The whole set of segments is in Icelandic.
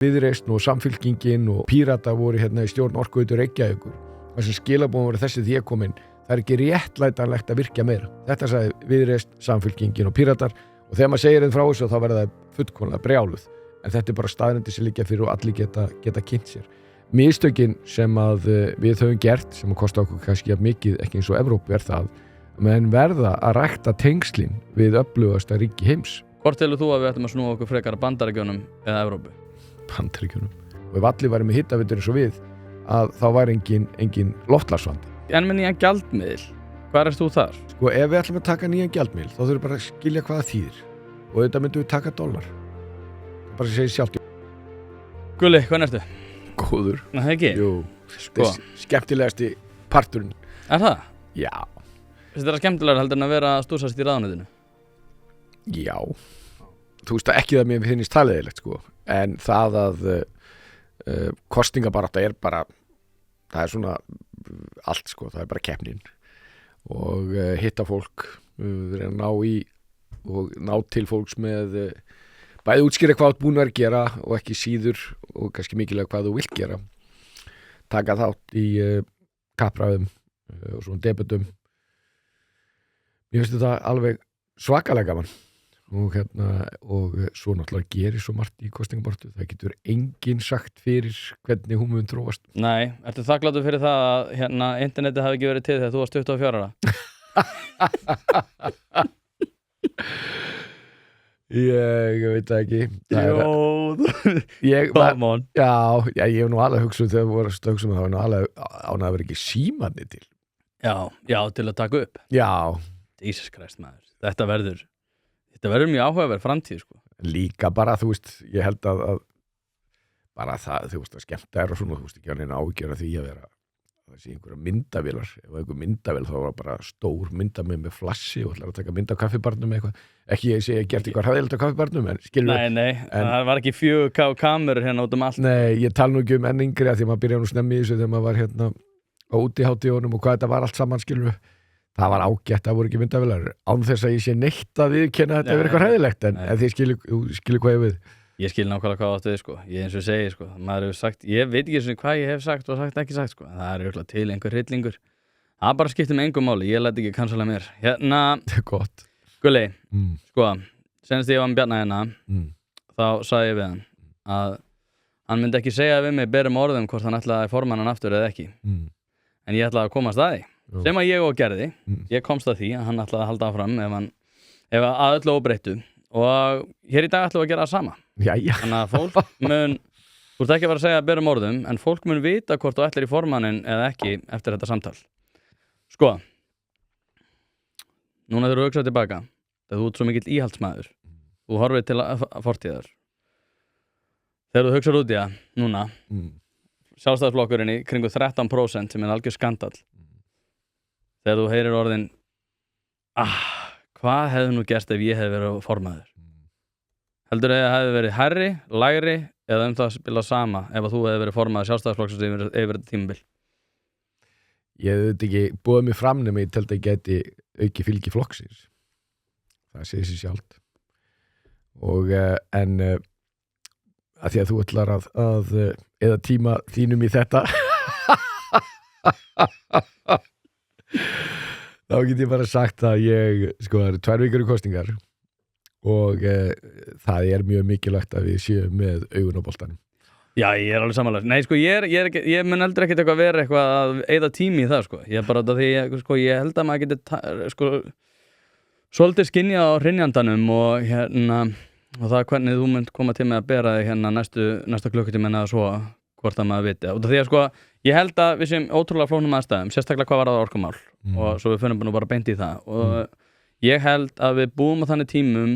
Viðreisn og Samfylkingin og Pírata voru hérna í stjórn Orkuveitu Reykjavíkur. Þessi skilaboðin voru þessi því ég kom inn. Það er ekki réttlætanlegt að virkja meira. Þetta sagði Viðreisn, Samfylkingin og Píratar og þegar maður segir þeim frá þessu þá verða það fullkomlega brjáluð. En þetta er bara staðreyndir sem liggja fyrir og allir geta kynnt sér. Mistökin sem að við höfum gert, sem að kosta okkur kannski mikið, ekki eins og Evrópu, er það að menn verða að rækta tengslin við öflugasta ríki heims. Hvort telur þú að við ættum að snúa okkur frekar að Bandaríkjunum eða Evrópu? Bandaríkjunum. Og ef allir væri með hitaveitur eins og við, að þá væri engin loftslagsvandi. En með nýjan gjaldmiðil, hvað ert þú þar? Sko, ef við ætlum að taka nýjan gjaldmiðil, þá þurfum við bara að skilja hvað það þýðir. Og þetta myndum við taka dollar. Það bara segir sjálft. Gulli, hvað ertu? Góður. Nei, það ekki? Jú, sko. Skemmtilegasti parturinn. Er það? Já. Finnst þér það skemmtilegar heldur en að vera að stúsast í ráðuneytinu? Já. Þú veist ekki það mér finnst taliðilegt, sko. En það að kosningabarátta er bara, það er svona allt, sko. Það er bara keppnin. Og hitta fólk, reyna að ná í og ná til fólks með bæði útskýra hvað þú búin að gera og ekki síður og kannski mikilvægt hvað þú vilt gera. Taka þátt í kappræðum og svona debatum. Mér finnst þetta alveg svakalega gaman og svo náttúrulega gerir svo margt í kosningabaráttu. Það getur enginn sagt fyrir hvernig hún mun þróast. Nei, ertu þakkláttur fyrir það að internetið hafi ekki verið til þegar þú varst 24 ára? Ég veit það ekki. Come on. Já, ég hef nú alveg hugsað þegar við vorum að hugsa það var nú alveg án að vera ekki símanni til. Já, til að taka upp. Já. Jesus Christ, maður. Þetta verður mjög áhugaverð framtíð, sko. Líka bara, þú veist, ég held að bara það, þú veist, að skemmta og svona, þú veist, ekki að neina ágjöra því að vera það sé einhverja myndavélar, ef einhver myndavél þá var bara stór myndavél með flassi og ætlar að taka mynd á kaffibarnum eitthvað, ekki ég segi að gert eitthvað hræðilegt á kaffibarnum, en skilur Nei, það var ekki 4K kamerur hérna út allt. Nei, ég tala nú ekki enn yngri að því maður byrjaði nú snemmi í þessu þegar maður var hérna á útihátíðunum og hvað þetta var allt saman, skilur það var ágætt, það voru ekki myndavélar án þess að ég sé neitt að viðkenna þetta yfir eitthvað hræðilegt, en þið skilur hvað ég við. Ég skil nákvæmlega hvað átt við, sko. Ég eins og segi, sko. Maður hefur sagt, ég veit ekki hvað ég hef sagt og sagt ekki sagt, sko. Það er örugglega til einhver hryllingur. Það bara skiptir mig engu máli. Ég læt ekki kansala mér. Hérna. Gott. Gulli, sko. Senast ég var með Bjarna hérna, þá sagði ég við hann að hann myndi ekki segja við mig berum orðum hvort hann ætlaði formannan aftur eða ekki. En ég ætlaði að komast að því. Sem að ég og gerði. Ég komst að því að hann ætlaði að halda áfram ef að öllu óbreyttu. Og hér í dag ætlum við að gera það sama. Jæja. Þannig að fólk mun, þú ert ekki að vera að segja berum orðum, en fólk mun vita hvort þú ætlir í formannin eða ekki eftir þetta samtal. Sko, núna þegar þú hugsaðu tilbaka, þegar þú ert svo mikill íhaldsmaður, þú horfir til fortíðar. Þegar þú hugsaðu út í það, núna, Sjálfstæðisflokkurinn í kringu 13% sem er algjör skandall. Þegar þú heyrir orðin, hvað hefði nú gerst ef ég hefði verið formaður? Heldur að það hefði verið hærri, lægri eða það spila sama ef að þú hefði verið formaður Sjálfstæðisflokksins yfir þetta tímabil? Ég hefði þetta ekki búið mig fram nema ég teldi að ég gæti auki fylgi flokksins. Það segir sér sjálft. Og en að því að þú ætlar að eða tíma þínum í þetta þá get ég bara sagt að það eru 2 vikur í kosningar og það er mjög mikilvægt að við séum með augun á boltanum. Já, ég er alveg samanlega. Nei, sko, ég mun heldur ekkert eitthvað vera eitthvað að eyða tími í það, sko. Ég er bara þetta því, ég held að maður geti, svolítið skynja á hrynjandanum og og það hvernig þú munt koma til með að bera þig næsta klukkutíma eða svo, hvort að maður viti. Og því að, ég held að við séum ótrúlega flóknum aðstæðum, sérstaklega hvað var það orkumál og svo við finnum bara beint í það og ég held að við búum á þannig tímum,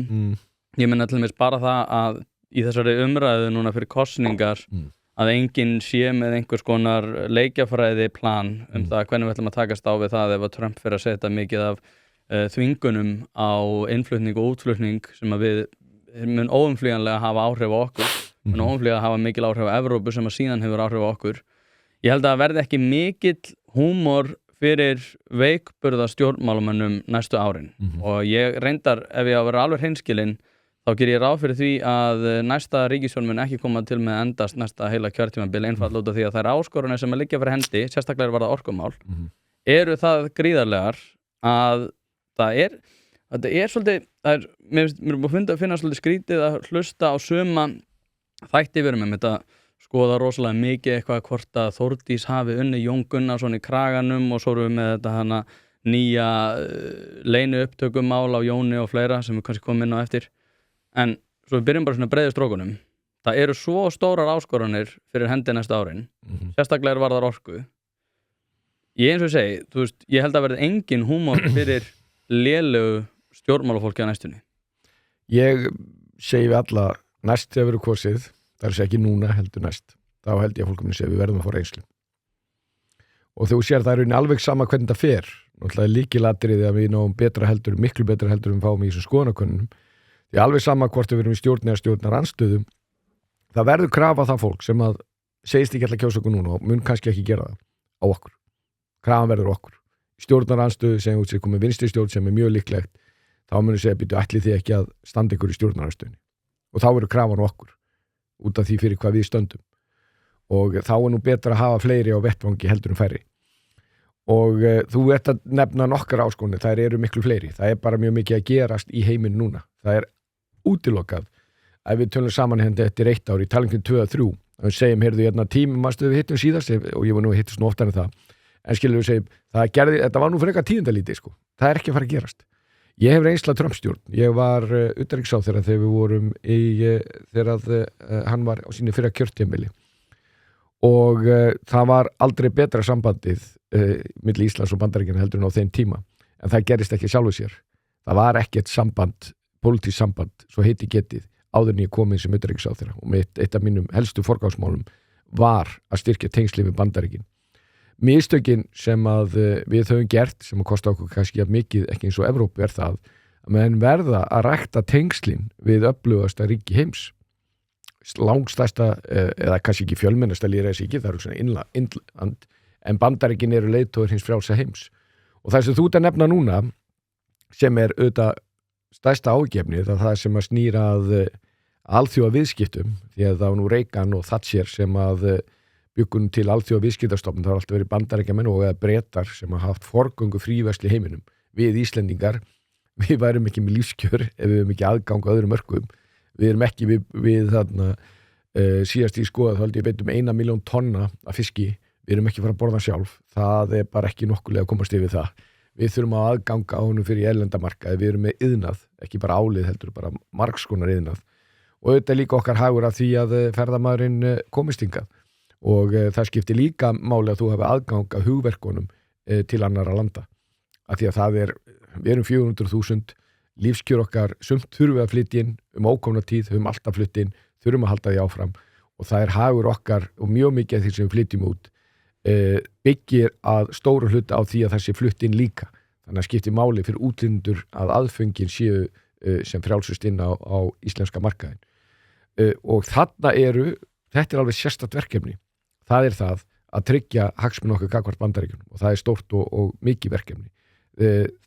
ég menna til dæmis bara það að í þessari umræðu núna fyrir kosningar að enginn sé með einhvers konar leikjafræði plan það hvernig við ætlum að takast á við það ef að Trump fyrir að setja mikið af þvingunum á innflutning og útflutning sem að við mun óumflýjanlega hafa áhrif á okkur, mun óumflýjanlega hafa mikil áhrif á Evrópu sem að síðan hefur áhrif á okkur. Ég held að verði ekki mikill húmor fyrir veikburða stjórnmálumönnum næstu árin og ég reyndar, ef ég á að vera alveg hreinskilinn, þá ger ég ráð fyrir því að næsta ríkisstjórn mun ekki koma til með að endast næsta heila kjörtímabil einfaldlega út af því að þær áskoranir sem liggja fyrir hendi, sérstaklega var það orkumál, eru það gríðarlegar að þetta er svolítið, mér er búin að finna svolítið skrítið að hlusta á suma þætti við erum með þetta skoða rosalega mikið eitthvað hvort að Þórdís hafi unni Jón Gunnarsson í kraganum og svo erum við með þetta hana nýja leynu upptökumál á Jóni og fleira sem við kannski komum inn á eftir. En svo við byrjum bara svona breiðu strókunum. Það eru svo stórar áskoranir fyrir hendi næsta árin. Sérstaklega varðar orku. Ég eins og segi, þú veist, ég held að verði engin húmor fyrir lélegu stjórnmálafólki á næstunni. Ég segi við alla, næst þegar verður kosið, það er ekki núna heldur næst. Þá held ég að fólk muni segja við verðum að fá reynslu. Og þú sér það er alveg sama hvernig það fer. Náttúrulega lykilatriði að við náum betra heldur, miklu betra heldur fáum í þessum skoðanakönnunum. Því alveg sama hvort við erum í stjórn eða stjórnarandstöðu, það verður krafa það fólk sem að segist ekki alltaf kjósa okkur núna og mun kannski ekki gera það á okkur. Krafan verður okkur. Í stjórnarandstöðu sem út sér komið vinstri stjórn sem er mjög líklegt, þá munum segja býtu ætlið þið ekki að standa ykkur í stjórnarandstöðunni. Og þá verður krafan okkur út af því fyrir hvað við stöndum. Og þá er nú betra að hafa fleiri á vettvangi heldur færri. Og þú ert að nefna nokkar áskonir, þær eru miklu fleiri. Það er bara mjög mikið að gerast í heiminn núna. Það er útilokað að við tölum saman hérna eftir 1 ár í talingin 2-3 og við segjum, heyrðu hérna tímum maður við hittum síðast og ég var nú að hittast nú oftar en það en skilur við segjum, þetta var nú fyrir eitthvað tíðindalítið sko, það er ekki að fara að gerast. Ég hef reynsla Trump-stjórn, ég var utanríkisráðherra þegar við vorum þegar hann var á sínu fyrra kjörtímabili og það var aldrei betra sambandið milli Íslands og Bandaríkjanna heldur en á þeim tíma en það gerist ekki sjálfu sér, það var ekkert samband pólitískt samband, svo heiti getið áður en ég kom inn sem utanríkisráðherra og eitt af mínum helstu forgangsmálum var að styrkja tengsli við Bandaríkin. Mistökin sem að við höfum gert, sem að kosta okkur kannski jafn mikið, ekki eins og Evrópu, er það að menn verða að rækta tengslin við öflugasta ríki heims. Langstærsta, eða kannski ekki fjölmennasta lýðræðisríki, það eru svona innland, en Bandaríkin eru leiðtogar hins frjálsa heims. Og það sem þú ert að nefna núna, sem er auðvitað stærsta ágefnið, það sem að snýra að alþjóða viðskiptum, því að það var nú Reagan og Thatcher sem að byggunum til alþjóða viðskiptastofnun, það har alltaf verið Bandaríkjamenn og eða Bretar sem hafa haft forgöngu fríverslu í heiminum. Við Íslendingar, við værum ekki með lífskjör ef við erum ekki aðgang á öðrum mörkum. Við erum ekki við þarna síðast í skoða, þá held ég beitum 1 milljón tonna af fiski, við erum ekki fara að borða sjálf, það er bara ekki nokkulega að komast yfir það. Við þurfum að aðganga á honum fyrir erlendamarkaði, við erum með iðnað, ekki bara álið heldur, bara margskonar iðnað. Og auðvitað líka okkar hagur af því að ferðamaðurinn komist hingað. Og það skiptir líka máli að þú hafi aðgang að hugverkunum til annarra landa. Af því að við erum 400.000, lífskjör okkar, sumt þurfum við að flytja inn ókomna tíð, höfum alltaf flytt inn, þurfum að halda því áfram. Og það er hagur okkar og mjög mikið af því sem við flytjum út byggir að stóru hluta á því að það sé flutt inn líka. Þannig að skiptir máli fyrir útlindur að aðföngin séu sem frjálsust inn á íslenska markaðin. Og þetta er alveg sérstakt verkefni. Það er það að tryggja hagsmuni okkar gagnvart Bandaríkjunum og það er stórt og mikið verkefni.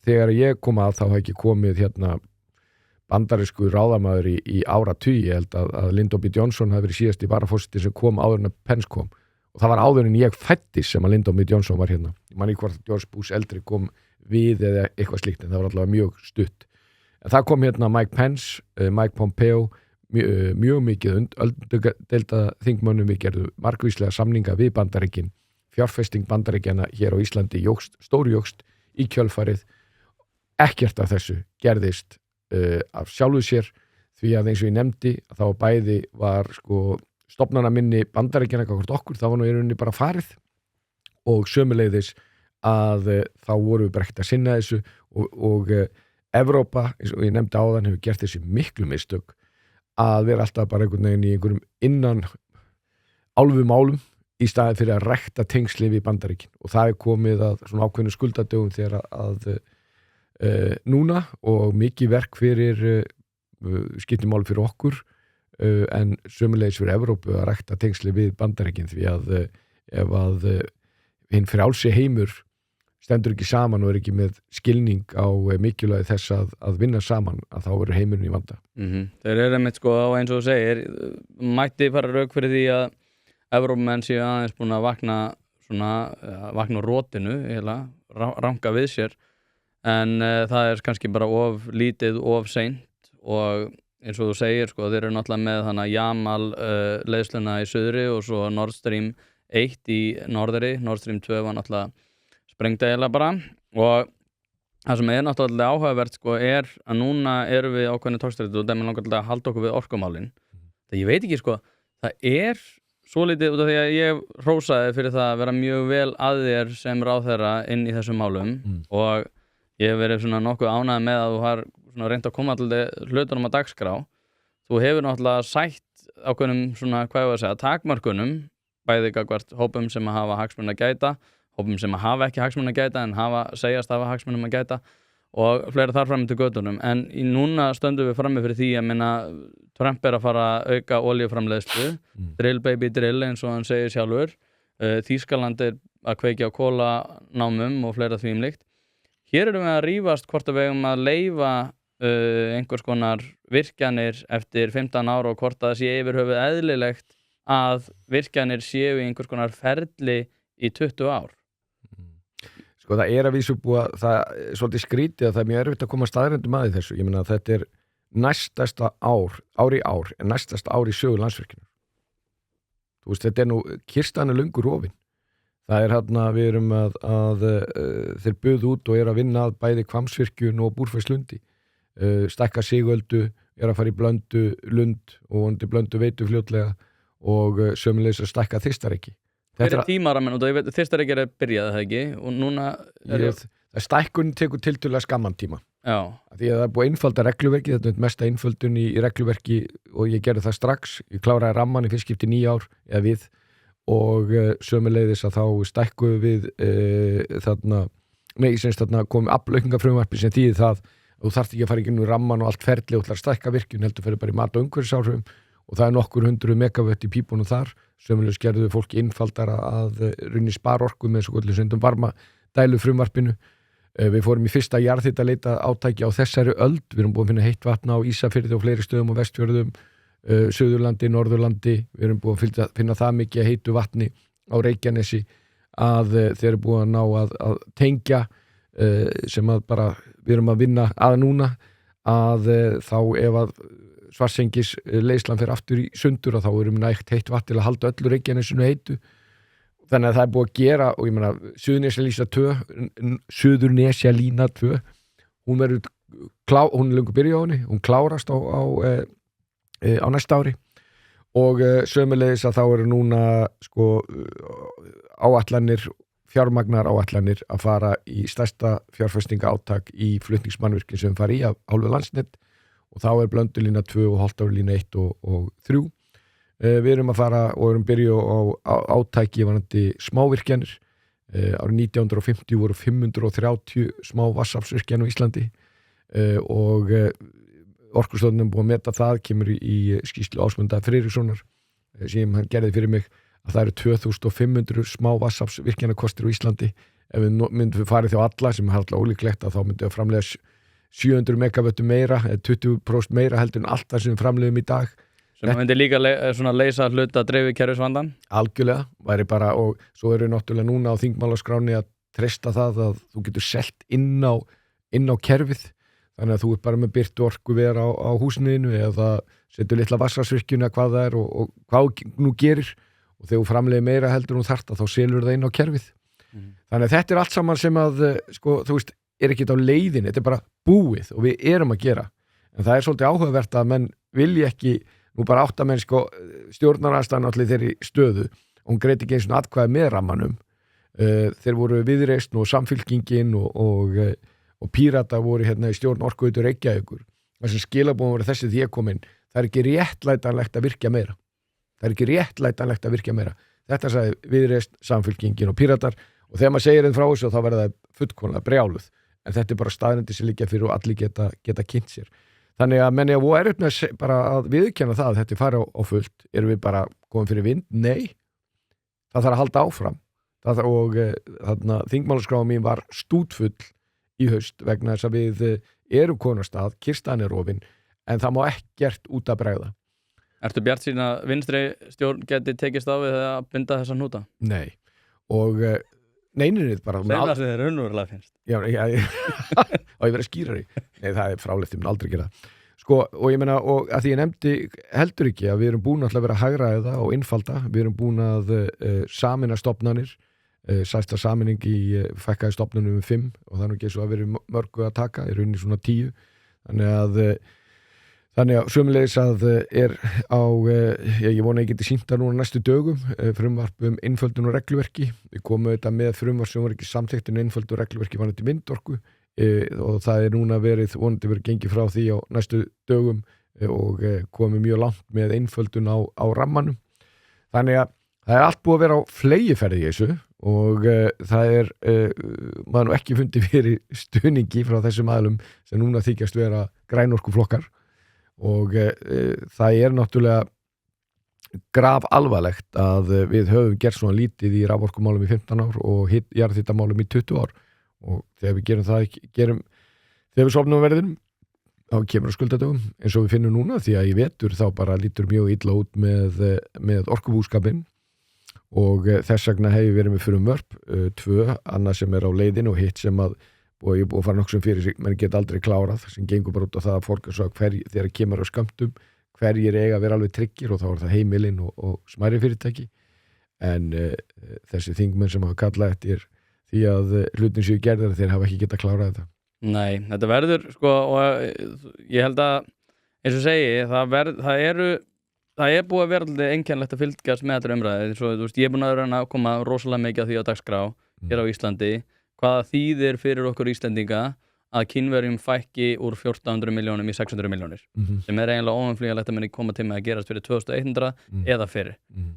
Þegar ég kom að þá hef ekki komið hérna bandarísku ráðamaður í áratugi, ég held að Lyndon B. Johnson hafi verið síðasti varaforseti sem kom áður en að Pence kom. Og það var áður en ég fættist sem að Lyndon B. Johnson var hérna. Ég man ekki hvort George Bush eldri kom við eða eitthvað slíkt, en það var allavega mjög stutt. En það kom hérna Mike Pence, Mike Pompeo, mjög mikið öldungadeilda þingmönnum, við gerðum margvíslega samninga við Bandaríkin, fjárfesting Bandaríkjana hér á Íslandi stórjókst í kjölfarið. Ekkert af þessu gerðist af sjálfu sér, því að eins og ég nefndi að þá bæði var sko stofnana minni Bandaríkjana gagnvart okkur, það var nú í rauninni bara farið og sömuleiðis að þá voru við bara ekkert að sinna þessu og Evrópa, eins og ég nefndi áðan, hefur gert þessi miklu mistök að vera alltaf bara einhvern veginn í einhverjum innan álfumálum í staði fyrir að rækta tengsli við Bandaríkin og það er komið að svona ákveðnu skuldadögum þegar að núna og mikið verk fyrir skiptimáli fyrir okkur en sömulegis fyrir Evrópu að rækta tengsli við Bandaríkin því að ef að hinn frjálsi heimur stendur ekki saman og ekki með skilning á mikilvægi þess að vinna saman, að þá verður heimurinn í vanda. Þeir eru einmitt sko á eins og þú segir, mætti fara rauk fyrir því að Evrópumenn séu aðeins búin að vakna úr rotinu, ranka við sér, en það kannski bara of lítið, of seint, og eins og þú segir sko, þeir eru náttúrulega með þannig Jamal leiðsluna í suðri og svo Nord Stream 1 í norðri, Nord Stream 2 var náttúrulega sprengt eiginlega bara, og það sem náttúrulega áhugavert sko að núna erum við ákveðinu tókstrætu og það langar til að halda okkur við orkumálin. Það ég veit ekki sko, það svo lítið út af því að ég hrósaði fyrir það að vera mjög vel að þér sem ráðherra inn í þessum málum og ég hef verið svona nokkuð ánægð með að þú har reynt að koma alltaf hlutunum á dagskrá. Þú hefur náttúrulega sætt ákveðnum svona, hvað ég var að segja, takmörkunum, bæði gagnvart hópum sem hafa hagsmuna að gæta, hópum sem hafa ekki hagsmuna að gæta en segjast hafa hagsmunum að gæta og fleira þar fram til götunum. En núna stöndum við frammi fyrir því að Trump að fara að auka oljuframleiðslu, drill baby drill eins og hann segir sjálfur, Þýskaland að kveikja á kólanámum og fleira því líkt. Hér erum við að rífast hvort að við eigum að leyfa einhvers konar virkjanir eftir 15 ára og hvort að það sé yfir höfuð eðlilegt að virkjanir séu í einhvers konar ferli í 20 ár. Sko það að vísu búið, það svolítið skrítið að það mjög erfitt að koma staðrendum að þessu. Ég meina að þetta næstasta ár í ár, næstasta ár í sögu Landsvirkjunar. Þú veist, þetta nú, kistan löngu rofin. Það hérna, við erum að þeir buðu út og að vinna að bæði Hvammsvirkjun og Búrfellslundi. Stækka Sigöldu, að fara í Blöndu, Lund og vonandi Blöndu veitu fljótlega og sömuleiðis að stækka Þistareyki. Hver tímaraminn, og það Þistareyki að byrjaði það ekki og núna stækkun tekur tiltölulega skamman tíma. Já. Því að það búið einfalda regluverki, þetta mesta einföldun í regluverki og ég gerði það strax. Ég kláraði ramman í fyrst skipti 9 ár eða við og sömuleiðis að þá stækkuðu við komið aflaukningafrumvarpi sem þýðir það að þú þarft ekki að fara í gegnum ramman og allt ferli og ætlar að stækka virkjun, heldur fyrir bara í mat- og umhverfisáhrifum og það nokkur 100 megavött í pípunum þar. Sömuleiðis gerðu fólki einfaldara að runni sparorku með svo kvöldu sundum varma dælu frumvarpinu. Við fórum í fyrsta jarðhitaleita átæki á þessari öld. Við erum búin að finna heitt vatna á Ísafirði og fleiri stöðum á Vestfjörðum, Suðurlandi, Norðurlandi. Við erum búin að finna það mikið heitu vatni á Reykjanesi að þeir eru búin að ná að tengja sem að bara við erum að vinna að núna að þá ef að Svartsengis leiðslan fyrir aftur í sundur og þá erum nægt heitt vatn til að halda öllu Reykjanesinu heitu. Þannig að það búið að gera og ég meina Suðurnesjalína 2 hún er löngu byrjuð á henni, hún klárast á næsta ári og sömuleiðis að þá eru núna sko fjármagnar áætlanir að fara í stærsta fjárfestinga átak í flutningsmannvirki sem fara í af hálfu Landsnet og þá Blöndulína 2 og Holtavörlína 1 og 3. Við erum að fara og erum byrjuð á átæki varandi smávirkjanir. Árið 1950 voru 530 smá vatnsaflsvirkjanir á Íslandi og Orkustofnun búið að meta það, kemur í skýrslu Ásmundar Friðrikssonar sem hann gerði fyrir mig að það eru 2500 smá vatnsaflsvirkjanarkostir á Íslandi. Ef við myndum farið þjá alla sem er alltaf ólíklegt að þá myndum við að framleiða 700 megavöttum meira, 20% meira heldur en allt það sem við framleiðum í dag. Sem myndi líka leysa hluta dreifikerfisvandann? Algjörlega, væri bara og svo eru náttúrulega núna á þingmálaskráni að treysta það að þú getur selt inn á kerfið, þannig að þú bara með byrtu orku vera á húsinu eða setur litla vatnsaflsvirkjun hvað það er og hvað nú gerir og þegar þú framleiðir meira heldur þú þarft að þá selur það inn á kerfið. Þannig að þetta er allt saman sem að sko, þú veist, er ekki á leiðinni, þetta er bara búið og við erum að gera. En það er svolítið áhugavert að menn vilji ekki nú bara áttamenn sko stjórnarandstaðan allir þeirri stöðu og hún greiti ekki eins og atkvæði með rammanum. Þeir voru Viðreisn og Samfylkingin og Pírata voru hérna í stjórn Orkuveitu Reykjavíkur. Það sem skilabóðum voru þessi því að komin, það er ekki réttlætanlegt að virkja meira. Þetta sagði Viðreisn, Samfylkingin og Píratar og þegar maður segir þeim frá þessu þá verða það fullkomlega brjáluð. En þetta er bara staðreyndir sem liggja fyrir og allir geta kynnt sér. Þannig að menn er upp með bara að viðurkenna það að þetta er farið á fullt. Erum við bara komin fyrir vind? Nei. Það þarf að halda áfram. og þarna þingmálaskráin mín var stútfull í haust vegna þess að við erum konarstað, kyrstaðan er rofin en það má ekkert út að bregða. Ertu bjart sín að vinstri stjórn geti tekist á við að binda þessa hnúta? Nei, og neyninrið bara Segðu það sem þér raunverulega finnst. Já, og ég verið skýrari. Nei, það er frálegt, ég mun aldrei gera það. Sko, og ég meina, og að því ég nefndi heldur ekki að við erum búin að vera að hagræða og innfalda, við erum búin að sameina stofnanir, sæsta sameining í fækkaði stofnunum 5 og það er nú ekki svo að við erum mörgu að taka, í rauninni svona 10, þannig að sömulegis að er á, ég vona ég geti sýnt það núna næstu dögum, frumvarp innföldun og regluverki. Við komum auðvitað með frumvarp sem var ekki samþykkt en innföldun og regluverki var þetta vindorku og það er núna vonandi verið gengið frá því á næstu dögum og komið mjög langt með innföldun á rammanum. Þannig að það er allt búið að vera á flegiferði í þessu og það er maður nú ekki fundið fyrir stuðningi frá þessum aðlum sem núna þykjast vera grænorkuflokkar. Og það er náttúrulega graf alvarlegt að við höfum gert svona lítið í raforkumálum í 15 ár og jarðhitamálum í 20 ár og þegar við gerum það þegar við sofnum verðinum þá kemur að skuldadögum eins og við finnum núna því að í vetur þá bara lítur mjög illa út með orkubúskapinn og þess vegna hefur verið með frumvörp 2, annað sem er á leiðin og hitt sem að og ég er búið að fara nokkuð fyrir sig, menn geta aldrei klárað sem gengur bara út á það að fólk þegar kemur á skömmtum, hverjir eiga að vera alveg tryggir og þá er það heimilin og smærri fyrirtæki en þessi þingmenn sem hafa kallað eftir því að hlutin séu gerðar þeir hafa ekki getað klárað þetta. Nei, þetta verður sko og ég held að eins og segi, það er búið að vera alltaf einkennlegt að fylgjast með þetta umræði, svo þú veist, ég er búin að reyna að koma rosalega mikið af því á dagskrá hér á Íslandi. Hvaða þýðir fyrir okkur Íslendinga að Kínverjum fækki úr 1400 milljónum í 600 milljónir sem er eiginlega óumflýjanlegt að muni koma til með að gerast fyrir 2100 eða fyrir.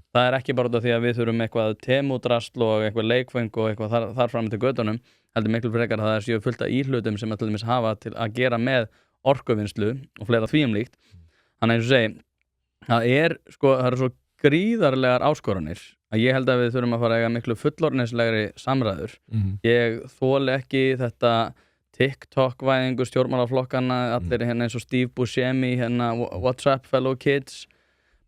Það er ekki bara því að við þurfum eitthvað temudrasl og eitthvað leikfeng og eitthvað þar fram til göttunum, heldur miklu frekar að það séu fullt af íhlutum sem til dæmis hafa til að gera með orkuvinnslu og fleira því líkt. Þannig eins og segi, það eru svo gríðarlegar áskoranir að ég held að við þurfum að fara að eiga miklu fullorðnislegri samræður. Ég þoli ekki þetta TikTok-væðingu stjórnmálaflokkana, allir hérna eins og Steve Buscemi, hérna What's up fellow kids,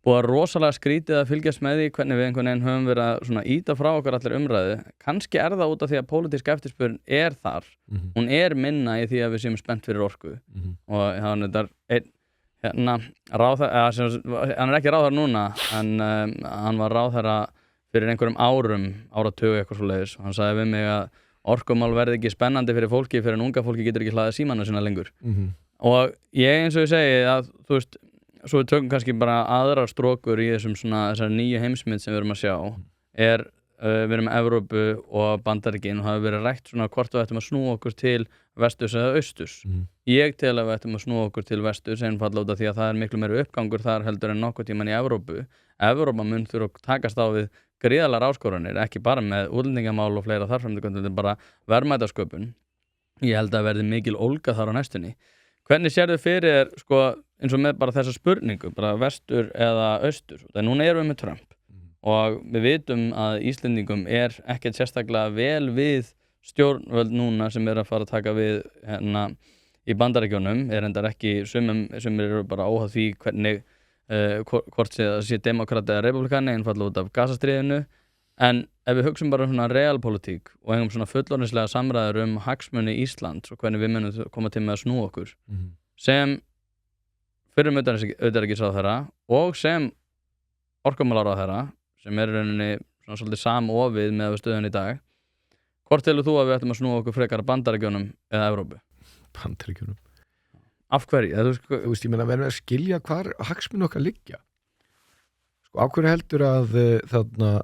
búið að rosalega skrítið að fylgjast með því hvernig við einhvern veginn höfum verið að svona íta frá okkur allir umræðu. Kannski er það út af því að pólitísk eftirspurn er þar. Hún er minna í því að við séum spennt fyrir orku og hann er hérna ráðherra, hann er ekki ráðherra núna en hann var ráðherra fyrir einhverjum áratug eitthvað svoleiðis og hann sagði við mig að orkumál verði ekki spennandi fyrir fólki fyrir en unga fólki getur ekki hlaðið símana sinna lengur og ég eins og ég segi að þú veist, svo við tökum kannski bara aðrar strókur í þessari nýju heimsmynd sem við erum að sjá við erum Evrópu og Bandaríkin og hafa verið rætt svona hvort við ættum að snúa okkur til vesturs eða austurs. Ég tel að við ættum að snúa okkur til vesturs einfaldlega út af því að það er miklu meiri uppgangur þar heldur en nokkuð tíman í Evrópu. Evrópa mun þurfa að takast á við gríðarlegar áskoranir, ekki bara með útlendingamál og fleira þarframdögum, þetta er bara verðmætasköpun. Ég held að verði mikil ólga þar á næstunni. Hvernig sérðu fyrir sko, eins og með bara þessa spurningu, bara vestur eða austur? Þegar núna erum við með Trump og við vitum að Íslendingum er ekkert sérstaklega vel við stjórnvöld núna sem er að fara að taka við hérna í Bandaríkjunum, er endar ekki sem eru bara óháð því hvernig hvort sé demokrati eða republikani einfallega út af gasastríðinu en ef við hugsum bara svona realpolitík og eigum svona fullorðnislega samræður hagsmuni Íslands og hvernig við munum koma til með að snúa okkur sem fyrrum utanríkisráðherra og sem orkumálaráðherra sem er rauninni svona svolítið samofið með stöðun í dag. Hvort telur þú að við ættum að snúa okkur frekar Bandaríkjunum eða Evrópu? Bandaríkjunum. Af hverju? Þú veist, ég meina verðum að skilja hvar hagsmuni okkar liggja. Sko, af hverju heldur að þarna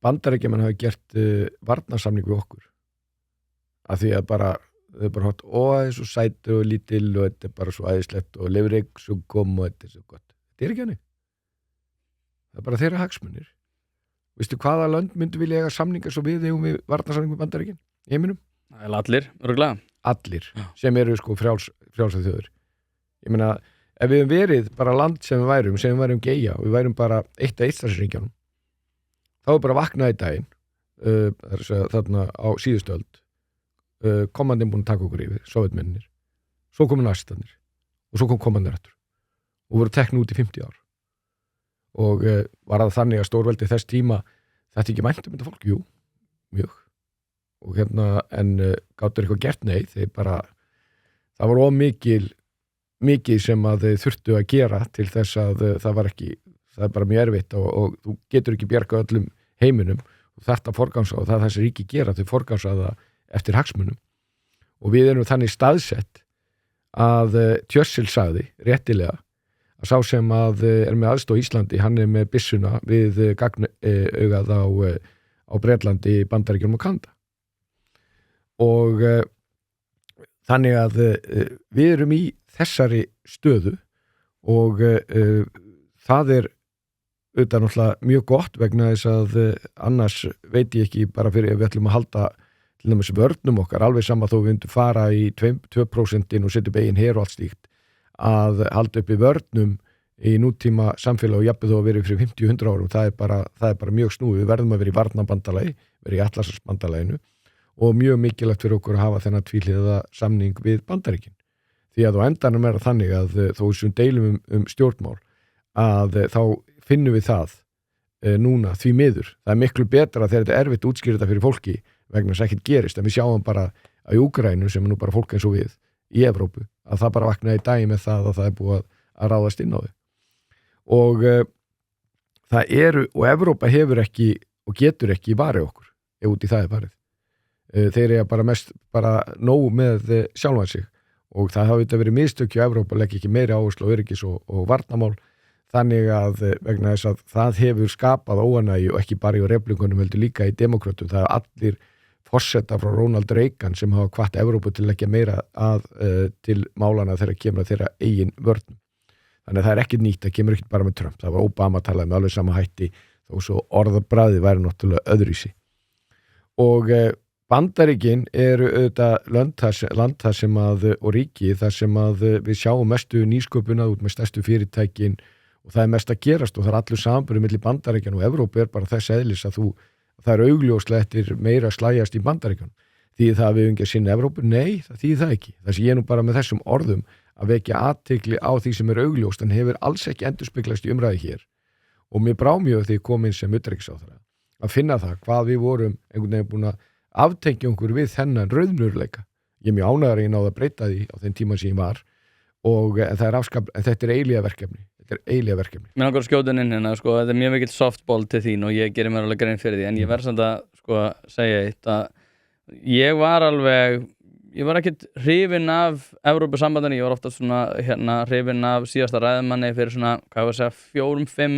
Bandaríkjamenn hafi gert varnarsamning við okkur? Af því að bara, þau bara hótt, það er svo sætu og lítil og þetta er bara svo æðislegt og lifir ekki svo gom og þetta er svo gott. Þetta er ekki hannig. Það er bara þeirra hagsmunir. Veistu hvaða lönd myndu vilja eiga samningar svo við eigum við varnarsamning með Bandaríkin í heiminum? Allir, örugglega. Allir, sem eru sko frjálsar þjóðir. Ég meina, ef við hefum verið bara land sem við værum geia og við værum bara eitt af Eystrasaltsríkjunum, þá er bara vaknaði daginn þarna á síðustöld komandinn búin að taka okkur yfir, sovjetmennir, svo komu nazistanir og svo kom komandinn aftur og voru teknir út í 50 ár og var það þannig að stórveldi þess tíma þetta ekki vænt þetta fólk? Jú, mjög og en gáttur eitthvað gert? Nei, þeir bara það var mikið sem að þeir þurftu að gera til þess að það er bara mjög erfitt og þú getur ekki bjarga öllum heiminum og þetta forgangsraða og það þessi ríki gera þau forgangsraða eftir hagsmunum og við erum þannig staðsett að Churchill sagði réttilega að sá sem að er með aðstoð Íslandi, hann er með byssuna við gagnaugað á Bretlandi, Bandaríkjunum og Kanada og þannig að við erum í þessari stöðu og það er auðvitað náttúrulega mjög gott vegna þess að annars veit ég ekki bara fyrir ef við ætlum að halda til dæmis vörnum okkar, alveg sama þó við myndum fara í 2% og setja upp eigin her og allt slíkt, að halda upp í vörnum í nútíma samfélag og jafnvel þó að vera fyrir 50-100 árum, það er bara mjög snúið, við verðum að vera í varnarbandalagi, vera í Atlantsbandalaginu og mjög mikilvægt fyrir okkur að hafa þennan tvíhliða samning við Bandaríkin, því að á endanum er það þannig að þó sem deilum stjórnmál, að þá finnum við það núna því miður, það er miklu betra þegar þetta er erfitt útskýrða fyrir fólki vegna þess að ekkert gerist, en við sjáum bara að í Úkraínu sem er nú bara fólk eins og við í Evrópu, að það bara vaknaði í dagi með það að það er búið að ráðast inn á þau og það eru, og Evrópa hefur ekki og getur ekki varið okkur ef út í það er farið þeir eru bara mest nóg með sjálfan sig og það hafi þetta verið mistökju að Evrópa leggja ekki meiri áherslu á öryggis og varnarmál þannig að vegna þess að það hefur skapað óánægju og ekki bara í replingunum heldur líka í demokratum, það er allir forseta frá Ronald Reagan sem hafa hvatt Evrópu til að leggja meira til málana þegar kemur að þeirra eigin vörnum. Þannig að það er ekki nýtt, það kemur ekki bara með Trump. Það var Obama talaði með alveg sama hætti þó svo orðabræði væri náttúrulega öðruvísi. Og Bandaríkin eru auðvitað land þar sem að, og ríki þar sem að við sjáum mestu nýsköpuna út með stærstu fyrirtækin og það er mest að gerast og það er allur samanburður milli Bandaríkjan og Evrópu er bara þess eðlis að það er augljóslega eftir meira slægjast í Bandaríkjan. Því það við ekki að sinna Evrópu? Nei, það þýðir það ekki. Þess að ég nú bara með þessum orðum að vekja athygli á því sem er augljóst en hefur alls ekki endurspeglast í umræði hér. Og mér brá mjög þegar ég kom inn sem utanríkisráðherra að finna það hvað við vorum einhvern veginn búin að aftengja okkur við þennan raunveruleika. Ég er mjög ánægður að ég náði að breyta því á þeim tíma sem ég var og þetta er eilíða verkefni. Mér langar að skjóta inn hérna, sko, þetta er mjög mikill softball til þín og ég gerir mér alveg grein fyrir því en ég verð samt að sko, segja eitt að ég var ekkert hrifinn af Evrópusambandinu, ég var oftast svona hrifinn af síðasta ræðumanni fyrir svona, hvað var að segja, 4, 5,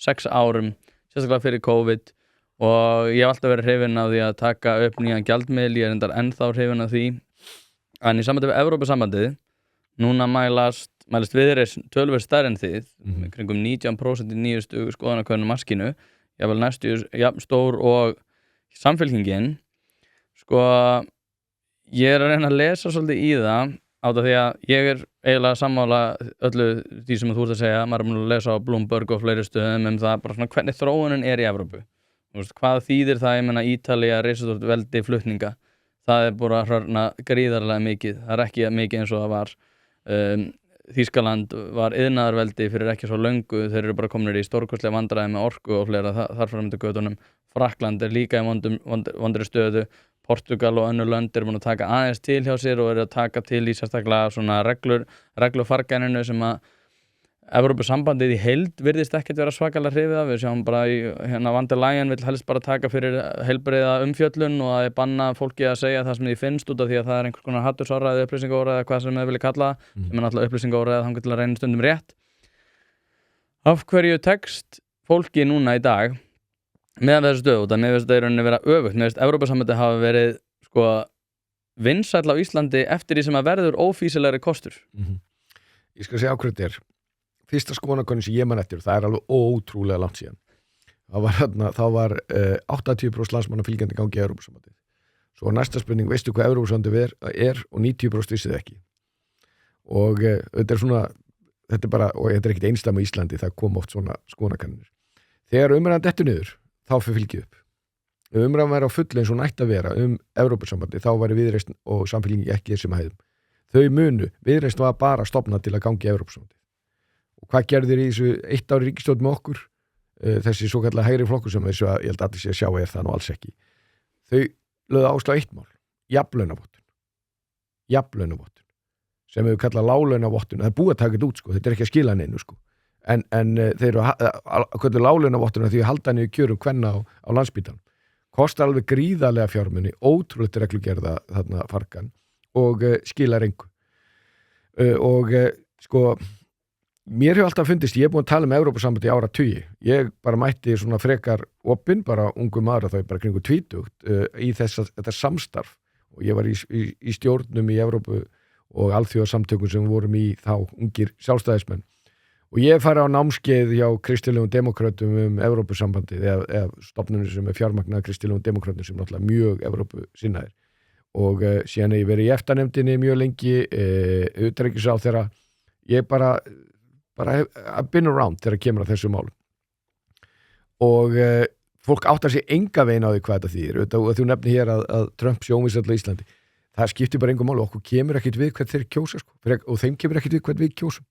6 árum, sérstaklega fyrir COVID og ég hef alltaf verið hrifinn af því að taka upp nýjan gjaldmiðil, ég er endar ennþá hrifinn af því en í sambandi við Evrópusambandið, núna mælist Viðreisn töluvert stærri en þið, kringum 19% í nýjustu skoðanakönnun maskinu, jafnvel næstu jafn stór og Samfylkingin, sko, ég er að reyna að lesa svolítið í það, át af því að ég er eiginlega sammála öllu því sem þú ert að segja, maður er búin að lesa á Bloomberg og fleiri stöðum það bara svona hvernig þróunin er í Evrópu, hvað þýðir það, ég menna Ítalía, risastórt veldi flutninga, það er bara hrörna gríðarlega mikið, það er ekki mikið eins og það var, Þýskaland var iðnaðarveldi fyrir ekki svo löngu, þeir eru bara komnir í stórkostlega vandræði með orku og fleira þar fram til götunum. Frakkland er líka í vondri stöðu, Portugal og önnur lönd eru búin að taka aðeins til hjá sér og eru að taka til í sérstaklega svona reglufargæninu sem að Evrópusambandið í heild virðist ekkert vera svakalega hrifið af, við sjáum bara í Van der Leyen vill helst bara taka fyrir heilbrigða umfjöllun og að banna fólki að segja það sem því finnst út af því að það er einhvers konar hattursáræði, upplýsingaóræði, hvað sem þau vilja kalla sem er náttúrulega upplýsingaóræði þangað til að reyna stundum rétt. Af hverju tekst fólki núna í dag með þessu stöðu út að mér finnst þetta í rauninni vera öfugt, mér finnst Evrópusambandið hafa verið sko vinsæll á Íslandi eftir því sem að verður ófýsilegri kostur. Ég skal segja ákveðið er fyrsta skoðanakönnun sem ég man eftir, það er alveg ótrúlega langt síðan. Það var 80% landsmanna fylgjandi gangi í Evrópusambandið. Svo næsta spurning, veistu hvað Evrópusambandið er og 90% vissið ekki. Og þetta er svona, þetta er bara, og þetta er ekkert einsdæmi á Íslandi, það kom oft svona skoðanakannir. Þegar umræðan dettur niður, þá fyrir fylgið upp. ef umræðan væri á fullu eins og hún ætti að vera Evrópusambandi, þá væri Viðreisn og Samfylking ekki þessum hæðum. Þau munu, Viðreisn var bara stofnað til að gangi Evrópusambandi. Og hvað gerðir í þessu 1 ári ríkisstjórn með okkur? Þessi svo kallar hægri flokkur sem þessu að ég held að allir sé að sjá það nú alls ekki. Þau lögðu áherslu á eitt mál, jafnlaunavottun sem við kallað láglaunavottun. Það er búið að taka þetta út sko, þetta er ekki að skila neinu sko. En þeir eru að láglaunavottun því að halda niður kjörum kvenna á Landspítalanum. Kostar alveg gríðarlega fjármuni, ótrúlegt reglugerða þarna fargan og skilar engu. Sko mér hefur alltaf fundist, ég búin að tala Evrópusambandi í áratugi. Ég bara mætti svona frekar opinn, bara ungum maður, þá er bara kringu 20 í þetta samstarf og ég var í stjórnum í Evrópu og alþjóðasamtökum sem vorum í þá ungir sjálfstæðismenn. Og ég fari á námskeið hjá kristilegum demókrötum Evrópusambandið eða stofnunum sem fjármagnað kristilegum demókrötum sem náttúrulega mjög Evrópusinnaðir. Og síðan hef ég verið í EFTA-nefndinni mjög lengi, utanríkisráðherra. Ég bara I've been around þegar kemur að þessu málum. Og fólk áttar sig enga veginn á því hvað þetta þýðir. Og þú nefnir hér að Trump sé óvísall á Íslandi. Það skiptir bara engum máli, okkur kemur ekkit við hvað þeir kjósa sko. Og þeim kemur ekkit við hvað við kjósum.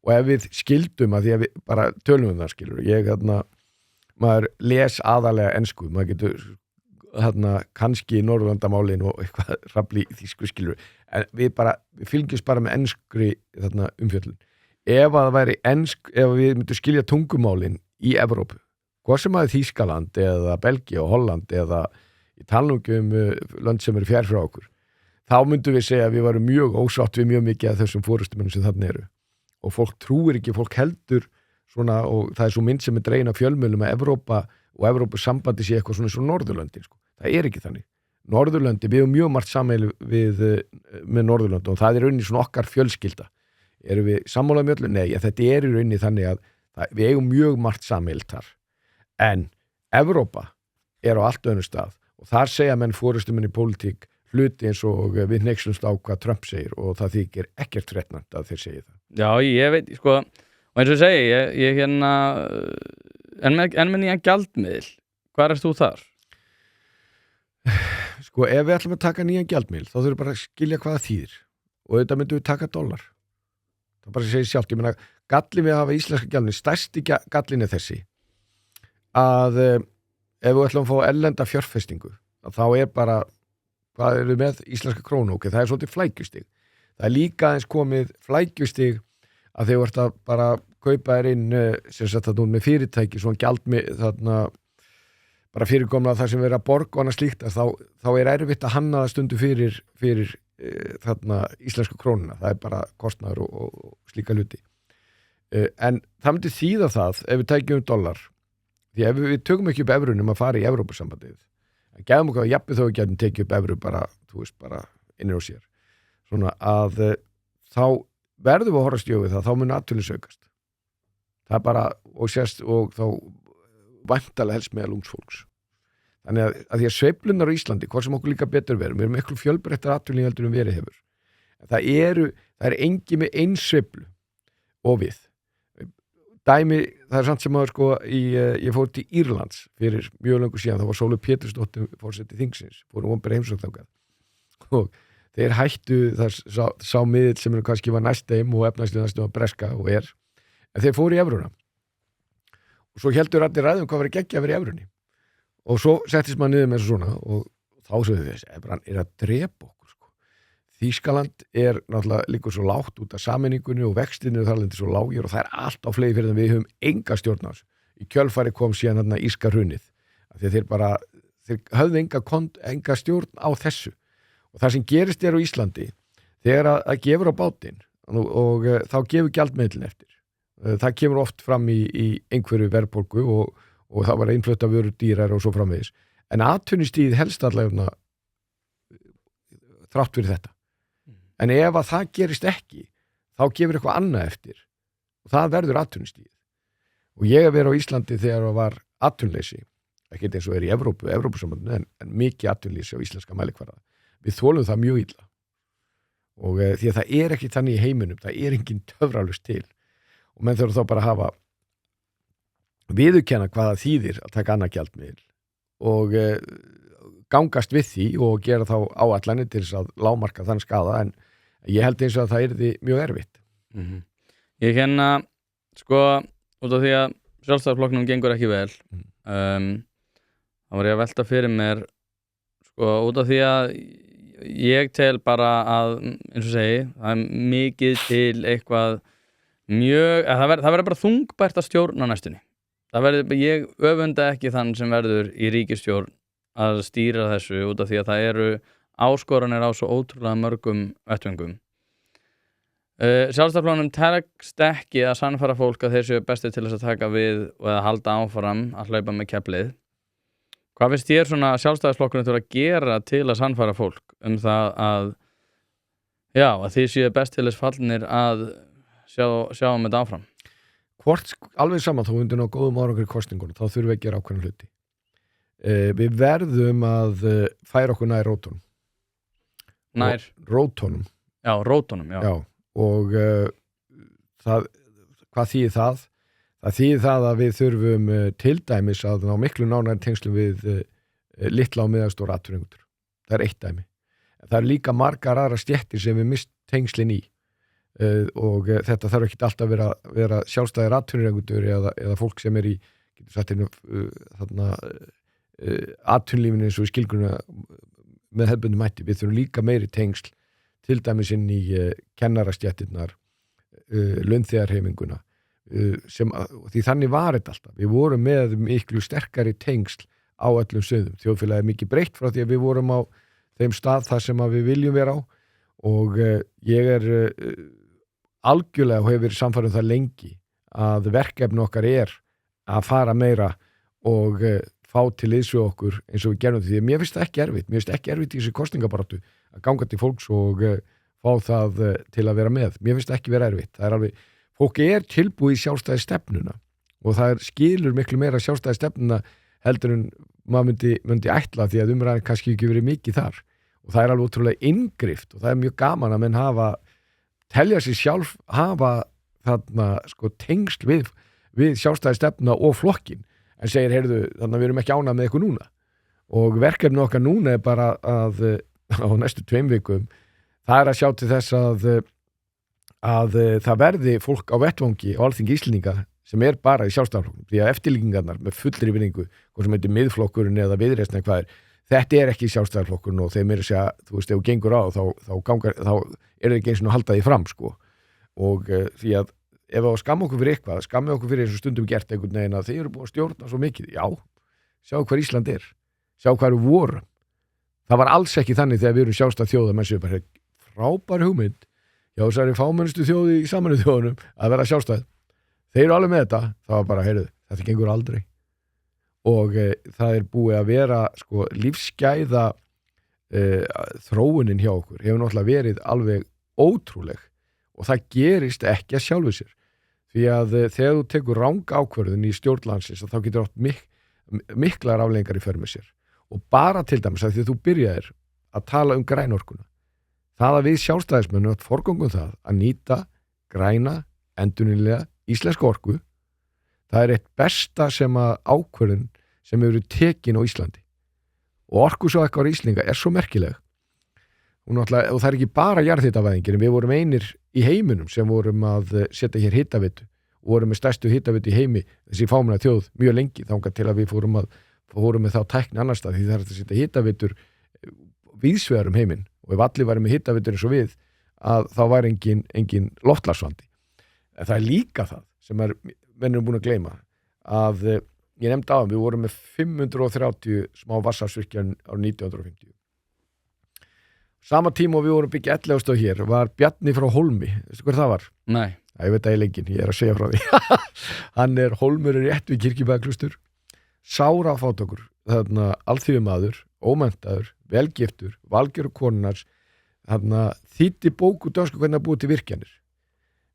Og ef við skildum að því að við bara tölum það skilur. Maður les aðalega ensku, maður getur kannski Norðurlandamálin og eitthvað rafli þýsku skilur. En við fylgjumst bara með enskri umfjöllun. Ef að það væri ef við myndum skilja tungumálin í Evrópu, hvað sem að Þýskaland eða Belgía og Holland eða ég tala lönd sem eru fjær frá okkur, þá myndum við segja að við varum mjög ósátt við mjög mikið af þessum forystumönnum sem þarna eru. Og fólk trúir ekki, fólk heldur svona, og það er svo mynd sem dregin af fjölmiðlum að Evrópa og Evrópusambandi sé eitthvað svona eins og Norðurlöndin sko. Það er ekki þannig. Norðurlöndi, við erum mjög margt sameiginlegt með Norðurlöndum og það er rauninni svona okkar fjölskylda. Erum við sammála með öllu? Nei, þetta er í rauninni þannig að við eigum mjög margt sameiginlegt þar. En Evrópa er á allt öðrum stað og þar segja menn forystumenn í pólitík hluti eins og við hneykslumst á hvað Trump segir og það þykir ekkert fréttnæmt að þeir segi það. Já, ég veit, sko, og eins og segi, ég hérna, en með nýja gjaldmiðil, hvað þú þar? Sko, ef við ætlum að taka nýjan gjaldmiðil, þá þurfum bara að skilja hvað það þýðir og þetta myndum við taka dollar. Það bara segir sjálft, ég meina, gallin við að hafa íslenska gjaldmiðil, stærsti gallin er þessi, að ef við ætlum að fá erlenda fjárfestingu, þá er bara, hvað eru með íslenska krónu, ok, það er svolítið flækjustig. Það er líka eins komið flækjustig að þegar þú ert að bara kaupa þér inn sem sagt að nú með fyrirtæki svona gjald með þarna bara fyrirkomlega það sem verið að borga og annað slíkt þá er erfitt að hanna það stundu fyrir þarna íslensku krónuna. Það er bara kostnaður og slíka hluti. En það myndi þýða það ef við tækjum dollar. Því ef við tökum ekki upp evrunum að fara í Evrópusambandið. Það gefum okkur að jafnvel þó við getum tekið upp evru bara, þú veist, bara innir á sér. Svona að þá verðum við að horfast í augu það, þá mun atvinnuleysi aukast. Það er bara, og þá væntanlega helst meðal ungs fólks. Þannig að því að sveiflunar á Íslandi, hvort sem okkur líka betur verið, við erum miklu fjölbreyttar atvinnulíf heldur en verið hefur. Það er engi með eins sveiflu og við. Dæmi, það er samt sem að sko, ég fór til Írlands fyrir mjög löngu síðan, það var Sólveig Pétursdóttir forseti þingsins, fórum opinbera heimsókn þangað og þeir hættu það sá miðill sem kannski var næst þeim og efnahagslega næstum að breska og en þeir fóru í evruna og svo heldur allir ræðum hvað verið geggja að vera í evrunni og svo settist maður niður með svona og þá sögðu þessi, evran er að drepa okkur sko. Þýskaland er náttúrulega líka svo lágt út af sameiningunni og vextinu þar lendi svo lágir og það er allt á flegi fyrir það við höfum enga stjórn á þessu. Í kjölfari kom síðan þarna írska hrunið því að þeir höfðu enga stjórn á þessu og það sem gerist á Íslandi þegar að gefur á bátinn og þá gefur gjaldmiðillinn eftir. Það kemur oft fram í einhverju verðbólgu og það var innflutta vörur dýrar og svo framvegis. En atvinnustigið helst allavega þrátt fyrir þetta. En ef að það gerist ekki, þá gefur eitthvað annað eftir og það verður atvinnustigið. Og ég hef verið á Íslandi þegar það var atvinnuleysi, ekki eins og í Evrópusambandinu, en mikið atvinnuleysi á íslenska mælikvarða. Við þolum það mjög illa. Og því að það er ekki þannig í heiminum, það er engin töfralaust til. Og menn þurfa þá bara að hafa viðurkenna hvaða þýðir að taka annað gjaldmiðil og gangast við því og gera þá áætlanir til þess að lágmarka þann skaða en ég held eins og að það yrði mjög erfitt. Ég sko, út af því að Sjálfstæðisflokknum gengur ekki vel þá var ég að velta fyrir mér sko, út af því að ég tel bara að, eins og segi það er mikið til eitthvað mjög, það verður bara þungbært að stjórna næstunni ég öfunda ekki þann sem verður í ríkisstjórn að stýra þessu út af því að það eru áskoranir á svo ótrúlega mörgum vettvöngum Sjálfstæðisflokknum tekst ekki að sannfæra fólk að þeir séu bestir til þess að taka við og að halda áfram að hlaupa með keflið hvað finnst þér svona Sjálfstæðisflokkurinn þurfa að gera til að sannfæra fólk það að að þið séu best til þess fallnir að sjá þetta áfram Hvort alveg saman þá undir ná góðum árangur í kosningunum þá þurfum við að gera ákveðna hluti við verðum að færa okkur nær rótunum já og hvað þýðir það? Það þýðir það að við þurfum til dæmis að ná miklu nánari tengslum við litla og miðalstóra atvinnurekendur. Það er eitt dæmi. Það er líka margar aðra stéttir sem við mist tengslin í og þetta þarf ekki alltaf vera sjálfstæðir atvinnurekendur eða fólk sem í atvinnulífinu eins og í skilgrunna með hefðbundum hætti. Við þurfum líka meiri tengsl til dæmis inn í kennarastéttirnar, launþegarhreyfinguna, því þannig var þetta alltaf. Við vorum með miklu sterkari tengsl á öllum sviðum. Þjóðfélagið er mikið breytt frá því að við vorum á þeim stað þar sem við viljum vera á og ég er algjörlega og hefur verið samfærið það lengi að verkefni okkar er að fara meira og fá til liðs við okkur eins og við gerum því að mér finnst það ekki erfitt. Mér finnst ekki erfitt í þessu kosningabaráttu að ganga til fólks og fá það til að vera með. Mér finnst það ekki vera erfitt. Það er alveg, fólki er tilbúið í sjálfstæði stefnuna og það skilur miklu meira sjálfstæði stefnuna heldur en maður myndi ætla því að umræðan kannski ekki verið mikið þar og það er alveg ótrúlega inngrift og það er mjög gaman að menn telja sig sjálf hafa þarna sko tengsl við sjálfstæði stefnuna og flokkin en segir, heyrðu, þannig að við erum ekki ánað með eitthvað núna og verkefni okkar núna er bara að á næstu 2 vikum það er að sjá til þess að það verði fólk á vettvangi á Alþingi Íslendinga sem er bara í sjálfstæðisflokknum því að eftirlíkingarnar með fullri vinningu hvað sem heitir miðflokkurinn eða viðreisn eða hvað þetta er ekki sjálfstæðisflokkurinn og þeim að segja, þú veist, ef þú gengur á þá er það ekki eins og að halda því fram sko og því að ef það skamma okkur fyrir eitthvað, skamma okkur fyrir eins og stundum gert einhvern veginn að þeir eru búin að stjórna svo mikið, já, sjá hver Ísland er, sjá hvað við vorum. Það var alls ekki þannig þegar við erum sjálfstæð þjóð að menn séu bara frábær hugmynd, já þessari fámennustu þjóði í Sameinuðu þjóðunum að vera sjálfstæð. Þeir eru alveg með þetta, það var bara, heyrðu, þetta gengur aldrei. Og það er búið að vera sko lífsgæða þróunin hjá okkur, hefur náttúrulega verið alveg ótrúleg og það gerist ekki að sjálfu sér því að þegar þú tekur ranga ákvörðun í stjórnlandsins þá getur átt miklar afleiðingar í för með sér og bara til dæmis að því að þú byrjaðir að tala grænorkuna það að við sjálfstæðismennum átt forgangum það að nýta græna endurnýjanlega íslenska orku það er eitt besta sem að ákvörðun sem hefur verið tekin á Íslandi og orkusjóðakar Íslinga er svo merkileg og það er ekki bara jarðhitavæðingin við vorum einir í heiminum sem vorum að setja hér hitaveitu og vorum með stærstu hitaveitu í heimi þessi fámenna þjóð mjög lengi þangað til að við fórum með þá tækni annars stað því það er að setja hitaveitur víðsvegar heiminn og ef allir væri með hitaveitur eins og við að þá væri engin loftslagsvandi en það er líka það sem menn búin að gleyma að ég nefndi á við vorum með 530 smá vatnsaflsvirkjanir árið 1950 sama tíma og við vorum byggja 11 stöð hér var Bjarni frá Hólmi, veistu hver það var? Nei. Ég veit það í lengin, ég er að segja frá því hann er Hólmurinn rétt við Kirkjubæðaklustur sára fátækur, þarna alþýðumaður ómenntaður, velgiftur valgjör og konunars þarna þýddi bóku dönsku hvernig að búið til virkjanir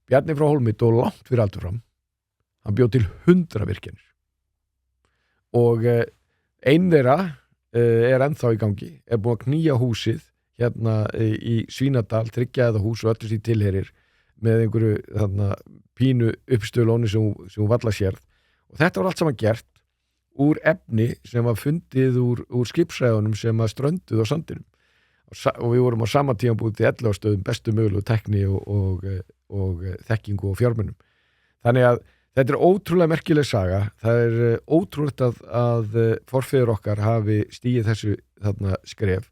Bjarni frá Hólmi dó langt fyrir aldur fram hann bjóð til 100 virkjanir og ein þeirra er ennþá í gangi er búin að knýja húsið hérna í Svínadal, tryggjaða hús og öllu því tilherir með einhverju þarna pínu uppstöðulóni sem hún valla sérð og þetta var allt saman gert úr efni sem var fundið úr skipsræðunum sem að strönduð á sandinum og við vorum á sama tíma búið til 11 stöðum bestu mögulegu tekni og þekkingu og fjármunum. Þannig að þetta er ótrúlega merkileg saga. Það er ótrúlegt að forfeður okkar hafi stigið þessu þarna skref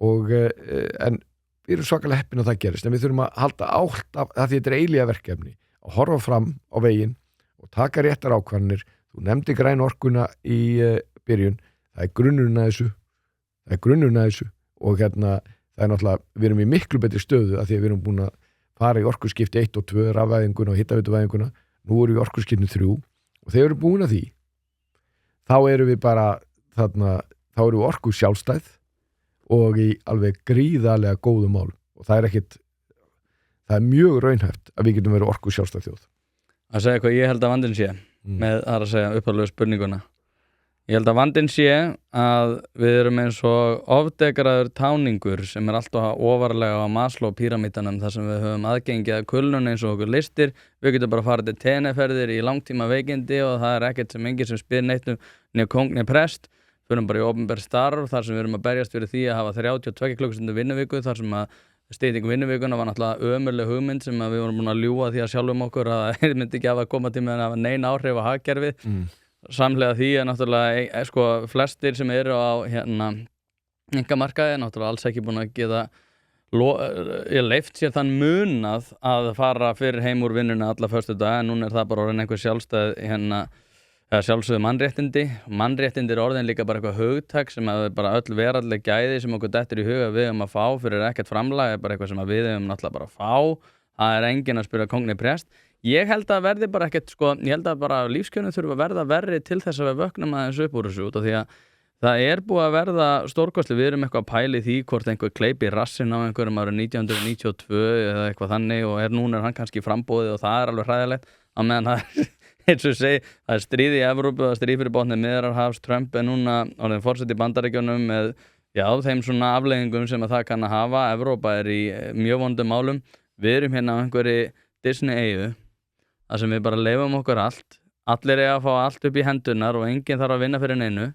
og en við erum svakalega heppin að það gerist en við þurfum að halda átt af að þetta er eilíða verkefni að horfa fram á veginn og taka réttar ákvarðanir. Þú nefndi græn orkuna í byrjun, það er grunnurinn að þessu og hérna það er náttúrulega, við erum í miklu betri stöðu að því að við erum búin að fara í orkuskipti 1 og 2, rafvæðinguna og hitaveituvæðinguna, nú erum við orkuskipti 3 og þegar við erum búin að því þá erum við bara þarna, þá erum við orku sjálfstæð og í alveg gríðarlega góðum málum og það er mjög raunhæft að við getum verið orku sjálfstæð þjóð. Að segja hvað ég held að vandinn sé með að segja upphaflegu spurninguna. Ég held að vandinn sé að við erum eins og ofdegraður táningur sem er alltaf ofarlega á Maslow píramítanum þar sem við höfum aðgengið að kulnun eins og okkur listir. Við getum bara farið til teneferðir í langtíma veikindi og það er ekkert sem enginn sem spyr neitt né kóng né prest. Við erum bara í opinber starf þar sem við erum að berjast fyrir því að hafa 32 klukkustundir vinnuviku þar sem að stytting vinnuvikuna var náttúrulega ömurleg hugmynd sem að við vorum búin að ljúga því að sjálfum okkur að það myndi ekki hafa að koma til með að hafa nein áhrif á hagkerfið. Samhliða því að náttúrulega sko flestir sem eru á einkamarkaði náttúrulega alls ekki búin að geta leyft sér þann munað að fara fyrir heim úr vinnunni alla föstudag en núna er það bara orðin einhver sjálfstæð sjálfsögðu mannréttindi er orðin líka bara eitthvað hugtak sem að bara öll veraldleg gæði sem okkur dettur í huga við að fá fyrir ekkert framlag er bara eitthvað sem að við náttúrulega bara fá, það er enginn að spyrja kóng né prest. Ég held að verði bara ekkert ég held að bara lífskjörnum þurfa að verða verri til þess að við vöknum aðeins upp úr þessu út af því að það er búið að verða stórkostli, við erum eitthvað að pæli því hvort einhver kleipi rassinn á einhverjum árið 1992 eða eitthvað þannig og núna er hann kannski framboðið og það er alveg hræðilegt á meðan það eins og segi, það er stríð í Evrópu og stríð fyrir botnið Miðjarðarhafs, Trump er núna orðinn forseti í Bandaríkjunum með þeim svona afleiðingum sem að það kann að hafa. Evrópa er í mjög vondum málum, við erum hérna á einhverju Disney-eyju þar sem við bara leyfum okkur allir eiga að fá allt upp í hendunar og enginn þarf að vinna fyrir neinu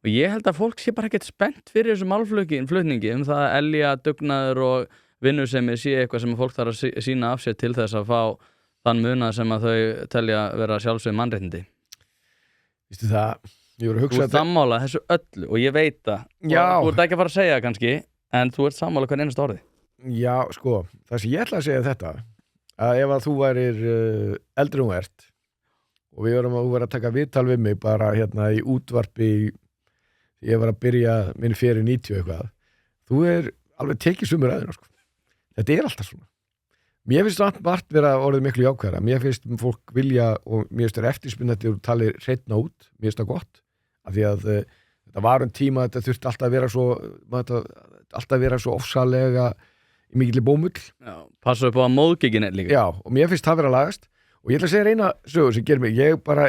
og ég held að fólk sé bara ekkert spennt fyrir þessu málflutningi það að elja, dugnaður og vinnusemi sé eitthvað sem fólk þarf að sína af sér til þess að fá þann munað sem að þau telja vera sjálfsögð mannréttindi. Vistu það, ég voru að hugsa þú ert sammála þessu öllu og ég veit það og þú ert ekki að fara að segja kannski en þú ert sammála hvern einasta orði. Já, sko, það sem ég ætla að segja þetta að ef að þú værir eldri og ert og við vorum að taka viðtal við mig bara hérna í útvarpi ég var að byrja minn fyrir 90 eitthvað þú alveg tekið sumur aðeina sko. Þetta er alltaf svona. Mér finnst vart vera orðið miklu jákvæðara. Mér finnst fólk vilja og mér finnst eftirspunnandi og talið hreitna út. Mér finnst það gott af því að þetta var tíma að þetta þurfti alltaf að vera svo ofsalega í mikilli bómull. Já, passa upp á að móðgigin líka. Já, og mér finnst það vera lagast og ég ætla að segja eina sögu sem gerir mig. Ég bara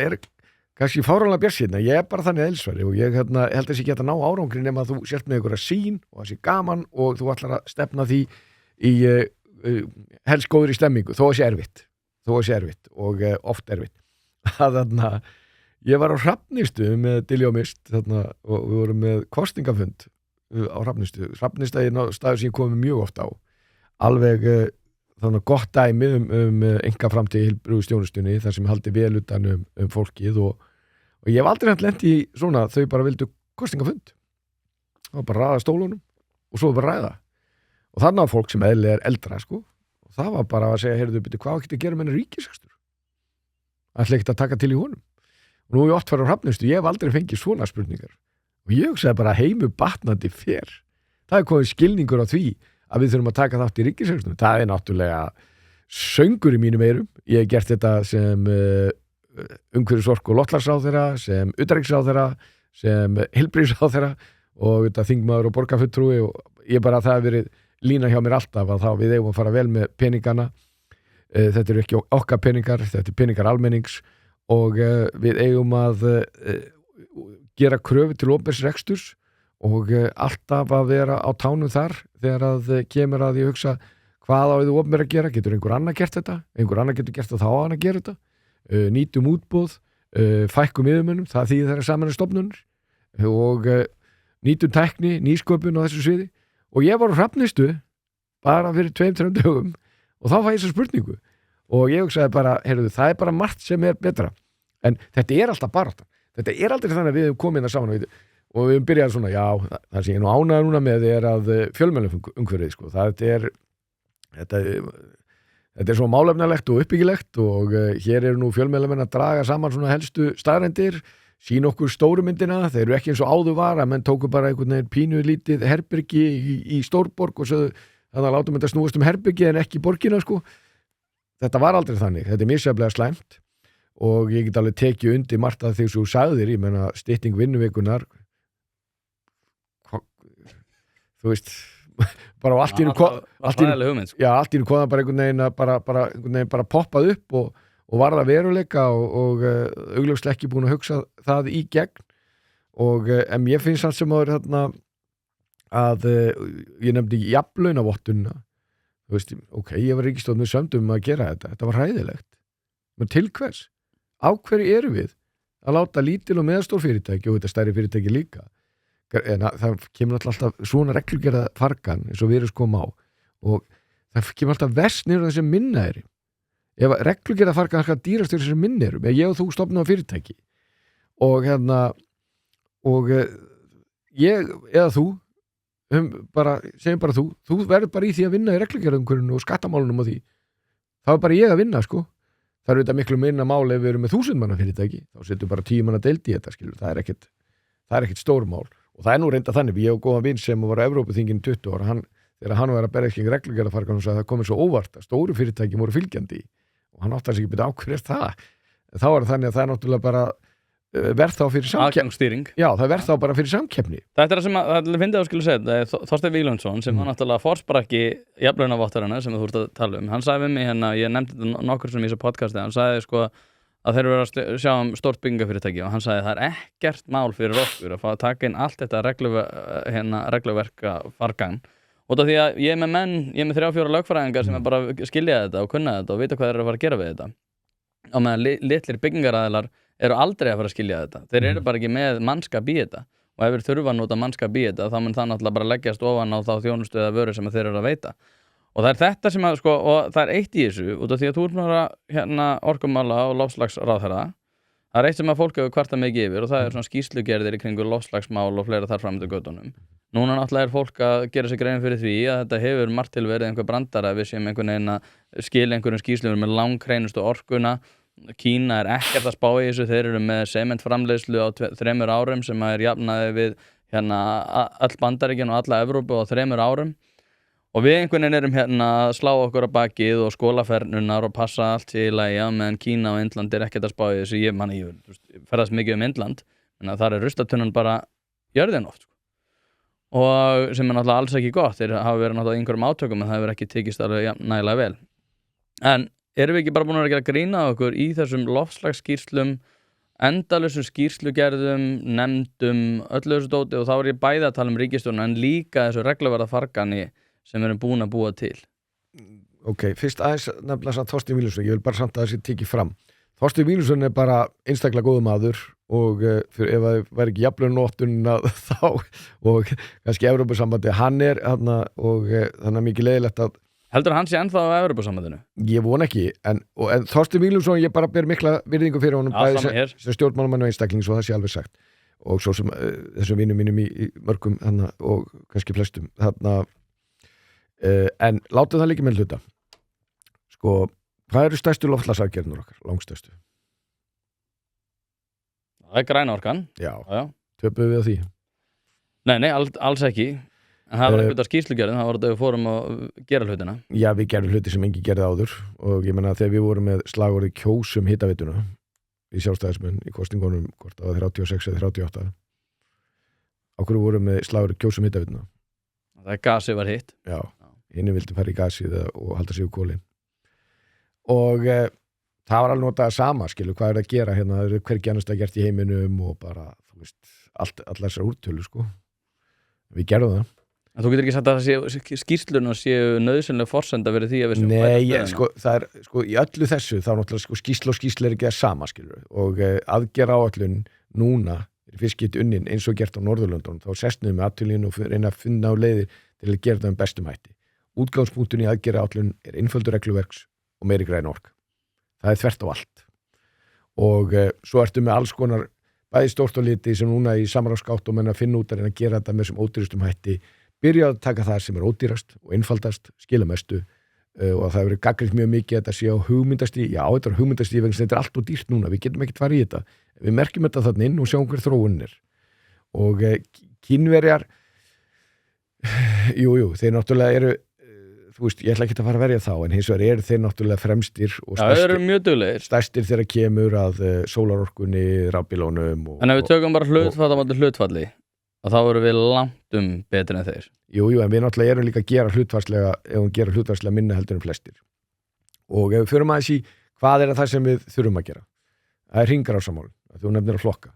kannski fáránlega bjarsýnna. Ég bara þannig eðlisfæri og ég held að þessi geta ná árangri nema að þú sért með einhverja sýn og það sé gaman og þú ætlar að stefna því í helst góður í stemmingu, þó að sé erfitt og oft erfitt að þarna ég var á Hrafnistu með Dilja og Mist þarna og við vorum með kostingafund á Hrafnistu er staður sem ég komið mjög oft á alveg þannig gott dæmi einkaframtíð í heilbrigðisþjónustunni þar sem haldi vel utan fólkið og ég hef aldrei lent í svona þau bara vildu kostingafund það var bara ræða stólunum og svo bara ræða og þannig að fólk sem eðlilega eldra sko og það var bara að segja, heyrðu, byrju, hvað getur að gera með henni ríkisrekstur? Ætla ekkert að taka til í honum. Og nú ég oft farið á Hrafnistu, ég hef aldrei fengið svona spurningar. Og ég hugsaði bara heimu batnandi fer. Það er komið skilningur á því að við þurfum að taka þátt í ríkisrekstur. Það er náttúrulega söngur í mínum eyrum. Ég hef gert þetta sem umhverfisorku og loftslagsráðherra, sem utanríkisráðherra, sem heilbrigðisráðherra og þingmaður og borgarfulltrúi og ég bara það hefur verið lína hjá mér alltaf að þá við eigum að fara vel með peningana þetta eru ekki okkar peningar, þetta er peningar almennings og við eigum að gera kröfu til opinbers reksturs og alltaf að vera á tánum þar þegar að kemur að ég hugsa hvað á þið opinber að gera, getur einhver annar gert þetta einhver annar getur gert það þá á hann að gera þetta nýtum útboð fækkum yfirmönnum, það þýðir þeirra saman stofnunir og nýtum tækni, nýsköpun á þessu sviði og ég var á Hrafnistu bara fyrir 2-3 dögum og þá fæ ég þessa spurningu og ég hugsaði bara, heyrðu, það er bara margt sem er betra en þetta er alltaf bara þetta er aldrei þannig að við hefum komið inn að saman og við hefum byrjað svona, já, það sem ég nú ánægður núna með er að fjölmiðlumumhverfið, sko, þetta er svo málefnalegt og uppbyggilegt og hér eru nú fjölmiðlumenn að draga saman svona helstu staðrendir, sína okkur stóru myndina, þeir eru ekki eins og áður var að menn tóku bara einhvern veginn pínu lítið herbergi í stórborg og svo þannig að látum þetta snúast herbergi en ekki borgina, sko. Þetta var aldrei þannig, þetta er misjaflega slæmt og ég get alveg tekið undir margt af því sem þú sagðir, ég menna stytting vinnuvikunar þú veist bara á allt í einu koðan bara einhvern veginn bara poppað upp og varða veruleika og augljóslega ekki búin að hugsa það í gegn og en ég finnst það sem áður þarna að ég nefndi jafnlaunavottunina þú veist, ok, ég var ríkisstjórn með sömdum að gera þetta var hræðilegt men til hvers? Á hverju eru við að láta lítil og meðstór fyrirtæki og þetta stærri fyrirtæki líka en það kemur alltaf svona reglugerða fargan eins og við erum sko á og það kemur alltaf verst niður þessi minna er ef reglugerða fargan er dýrast yfir þessi minna er ég og þú stofnum á fyrirtæki og og ég eða þú segjum bara þú verður bara í því að vinna í reglugerðumhverfinu og skattamálunum og því þá er bara ég að vinna sko það er auðvitað miklu minna mál ef við erum með 1000 manna fyrirtæki þá setjum bara 10 manna deild í þetta skilur það er ekkert stórmál og það er nú reynda þannig, ég og góðan vin sem var á Evrópuþinginu 20 ára, þegar hann var að berja ekki reglugerðafarkan og sagði að það komið svo óvart að stóru fyrirtæki voru fylgjandi og hann átti að sig ekki byrja ákveðast það þá er þannig að það er náttúrulega bara verð þá fyrir samkeppni já, það verð þá bara fyrir samkeppni Þetta er það sem að finna á skilu segja Þorsteinn Víglundsson sem var náttúrulega forsprakki jafnlaunavottarana sem þú ert að tala hann sagði við mig hérna, ég nefndi þetta nokkur sem í þessu podcasti, hann sagði sko að þeir eru að sjá stórt byggingafyrirtæki og hann sagði það er ekkert mál fyrir okkur að fá að taka inn allt þetta regluverka fargang út af því að ég er með 3-4 lögfræðingar sem er bara skilja þetta og kunna þetta og vita hvað þeir eru að fara að gera við þetta og meðan litlir byggingaraðilar eru aldrei að fara að skilja þetta þeir eru bara ekki með mannskap í þetta og ef þeir þurfa að nota mannskap í þetta þá mun það náttúrulega bara leggjast ofan á þá þjónustu eða vöru sem þeir eru að veita og það er þetta sem að sko, og það er eitt í þessu út af því að þú ert náttúrulega orkumála og loftslagsráðherra það er eitt sem að fólk hefur kvartað mikið yfir og það er svona skýrslugerðir í kringu loftslagsmál og fleira þar fram til göttunum núna náttúrulega er fólk að gera sig grein fyrir því að þetta hefur margt til verið einhver brandara við sem einhvern veginn að skila einhverjum skýrslum með langreinustu orkuna Kína er ekkert að spá í þessu þeir eru með sementframleiðslu á 3 árum sem er jafnaði við all Bandaríkin og alla Evrópu á 3 árum og við einhvern veginn erum hérna að slá okkur á bakið og skólafernunar og passa allt í lagi meðan Kína og Indland er ekkert að spá í þessu ég ferðast mikið Indland en þar er ruslatunnan bara jörðin oft og sem er náttúrulega alls ekki gott þeir hafa verið náttúrulega einhverjum átökum en það hefur ekki tekist alveg nægilega vel en erum við ekki bara búin að gera grína okkur í þessum loftslagsskýrslum endalausum skýrslugerðum nefndum, öllu þessu dóti og þá er ég bæði að tala um ríkisstjórn en líka þessu regluverða fargani sem við erum búin að búa til Ok, fyrst aðeins nefnilega samt Þorsteinn Víglundsson ég vil bara samt að þessi tekið fram Þorsteinn Víglundsson er bara einstaklega góður maður og ef það væri ekki jafnlaunavottun þá og kannski Evrópusambandi hann er og þannig að mikið leiðilegt að Heldur hann sé ennþá á Evrópusambandinu? Ég von ekki, en Þorsteinn Víglundsson ég bara ber mikla virðingu fyrir honum bæði sem stjórnmálamann og einstakling svo það sé alveg sagt og svo sem þessum vinum mínum í mörgum og kannski flestum en látum það líka með hluta sko, hvað eru stærstu loftslagsaðgerðirnar okkar, langstærstu? Það er græna orkan Já. Töpuðum við á því? Nei, alls ekki en það var eitthvað skýrslugerðin, það var þetta við fórum að gera hlutina Já, við gerum hluti sem enginn gerði áður og ég menna þegar við vorum með slagorðið kjósum hitaveituna í Sjálfstæðismenn í kostingunum hvort það var 36 eða 38 á hverju vorum með slagorðið kjósum hitaveituna Það er gasið var hitt Já, hinni vildi fara í gasið og halda sig úr kóli og það var alveg notað sama skilu, hvað er að gera hérna, það er hvergi annars að gert í heiminum og bara, þú veist, allar þessar úrtölu sko við gerðum það En þú getur ekki sagt að skýrslurnar séu nauðsynlega forsenda verið því að við Nei, það er, í öllu þessu þá náttúrulega skýrsla og skýrsla er ekki að sama skilur og aðgerra áætlun núna er fyrst getið unnin eins og gert á Norðurlöndunum þá sestnum við aðtölinu og reyna að finna á leiðir til að gera það bestum hætti. Útgangspunktun í aðgerra áætlun er einföldur regluverks og meiri græn orka. Það er þvert á allt og svo ertu með alls konar bæði stórt og liti sem núna í samráðsgátt og menn að finna út að reyna að gera þetta með sem ódýrustum hætti byrja að taka það sem er ódýrast og einfaldast, skila mestu og það hefur gagnrýnt mjög mikið að þetta sé á hugmyndastíg, já þetta er hugmyndastíg vegna þetta er allt og dýrt núna, við getum ekkert farið í þetta við merkjum þetta þarna inn og sjáum hver þróunin er og Kínverjar jú, þeir náttúrulega eru þú veist, ég ætla ekki að fara að verja þá en hins vegar eru þeir náttúrulega fremstir og stærstir þegar kemur að sólarorkunni, rafbílónum En ef við tökum bara hlutfalli og þá erum við langt betri en þeir. Jú, en við náttúrulega erum líka að gera hlutfarslega minna heldur en flestir. Og ef við förum aðeins í hvað er það sem við þurfum að gera? Það er hringrásarmálin, þú nefnir að flokka.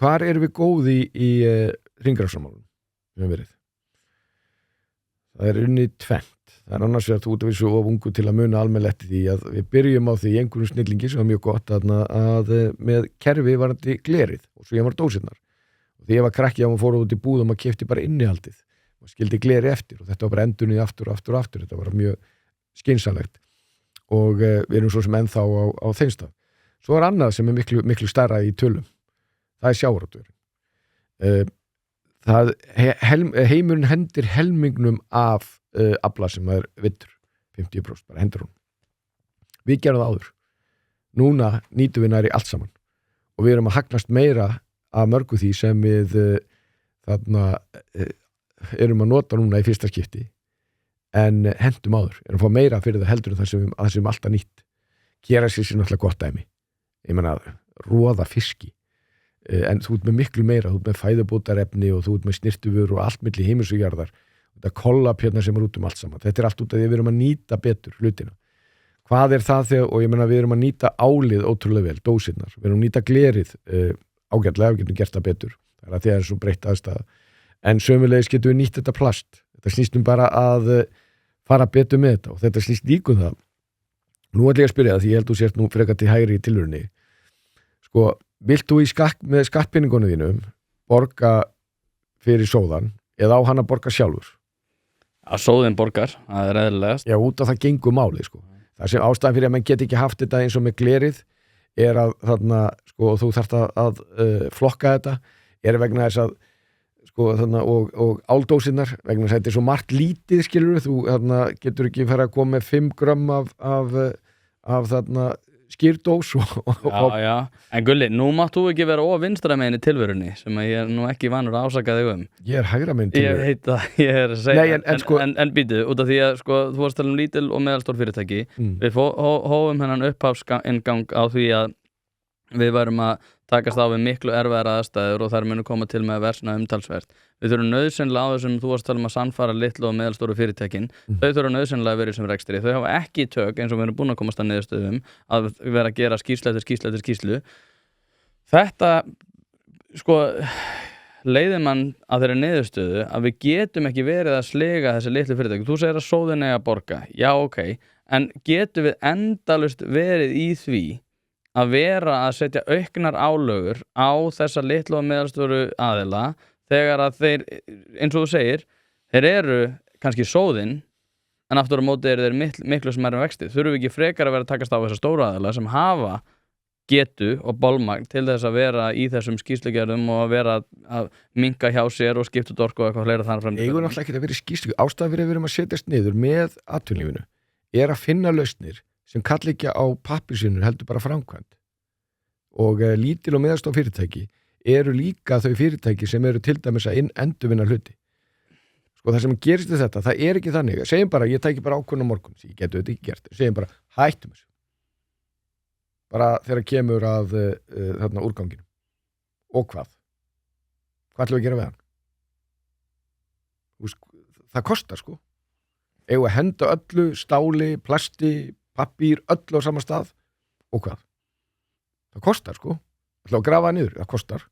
Hvar erum við góði í hringrásarmálin? Það er unnið tvennt. Það er annars vegar þú út af þessu of ungu til að muna almennilegt því að við byrjum á því í einhverjum snillingi sem var mjög gott að með kerfi varandi glerið og svo ég var dósirnar. Því ég var krakki að maður fór út í búð og maður keypti bara innihaldið maður skildi gleri eftir og þetta var bara endurnið aftur þetta var mjög skynsamlegt og við erum svo sem ennþá á þeim stað svo er annað sem er miklu stærra í tölum það er sjávarútvegur heimurinn hendir helmingnum af afla sem er vittur 50% bara hendur hún við gerum það áður núna nýtum við næri allt saman og við erum að hagnast meira af mörgu því sem við erum að nota núna í fyrsta skipti en hendum áður, erum að fá meira fyrir það heldur en það sem alltaf nýtt gera sér náttúrulega gott dæmi ég meina róða fiski en þú ert með miklu meira, þú ert með fæðubótarefni og þú ert með snirtuvör og allt milli himins og jarðar, þetta kollab hérna sem er út allt saman, þetta er allt út af því við erum að nýta betur hlutina hvað er það þegar, og ég meina við erum að nýta álið ótrúlega vel, dósirnar, við erum að nýta glerið ágætlega, við getum gert það betur það er að því að það er svo breytt aðstæða en sömulegis getum við nýtt þetta plast þetta snýst bara að fara betur með þetta og þetta snýst líka það nú ætla ég að spyrja það því ég held þú sért nú frekar til hægri í tilvörunni sko, vilt þú með skattpenningunum þínum borga fyrir sóðan eða á hann að borga sjálfur? Að sóðin borgar, það er eðlilegast Já, út af það gengur máli sko það sem ástæðan fyrir að menn get ekki haft þetta eins og með glerið er að þarna, sko, þú þarft að flokka þetta, er vegna þess að, sko, þarna, og áldósinnar, vegna þess að þetta er svo margt lítið, skilur þú, þarna, getur ekki fara að koma með 5 grömm af þarna, skýrdós Já, en Gulli, nú mátt þú ekki vera vinstra megin í tilverunni, sem að ég er nú ekki vanur að ásaka þig Ég er hægra megin tilverunni. Ég veit að ég er að segja, en býtu, út af því að, sko, þú varst að tala lítil og meðalstór fyrirtæki, við hófum hennan upphafsingang á því að við værum að takast á við miklu erfiðar aðstæður og þær munu koma til með að versna umtalsvert. Við þurfum nauðsynlega á þessum, þú varst að tala að sannfara litlu og meðalstóru fyrirtækin, þau þurfum nauðsynlega að vera í sem rekstri, þau hafa ekki tök eins og við erum búin að komast að niðurstöðum að vera að gera skýrslu eftir skýrslu. Þetta, sko, leiðir mann að þeirra niðurstöðu að við getum ekki verið að sliga þessi litlu fyrirtæki. Þú segir að sóðin eiga að borga, já ok, en getum við endalaust verið í því að vera að setja auknar álögur á þessa litlu og meðalstóru aðila þegar að þeir, eins og þú segir, þeir eru kannski sóðin en aftur á móti eru þeir miklu sem erum vexti. Þurfum við ekki frekar að vera að takast á þessa stóru aðila sem hafa getu og bolmagn til þess að vera í þessum skýrslugerðum og að vera að minnka hjá sér og skipta út orku og eitthvað fleira þannig fram. Eigum náttúrulega ekki að vera í skýrslu. Ástæðan fyrir að við erum að setjast niður með atvinnulífinu er að finna lausnir sem kalli ekki á pappírsvinnu heldur bara framkvæmd og lítil og meðalstór fyrirtæki eru líka þau fyrirtæki sem eru til dæmis að endurvinna hluti sko það sem gerist við þetta, það er ekki þannig segjum bara, ég tæki bara ákvörðun á morgun ég getur þetta ekki gert, segjum bara, hættum þessu bara þegar kemur að þarna úrganginu og hvað ætlum við að gera við hann það kostar sko eigum að henda öllu, stáli, plasti pappír, öllu á sama stað og hvað það kostar sko, ætlum að grafa niður það kostar,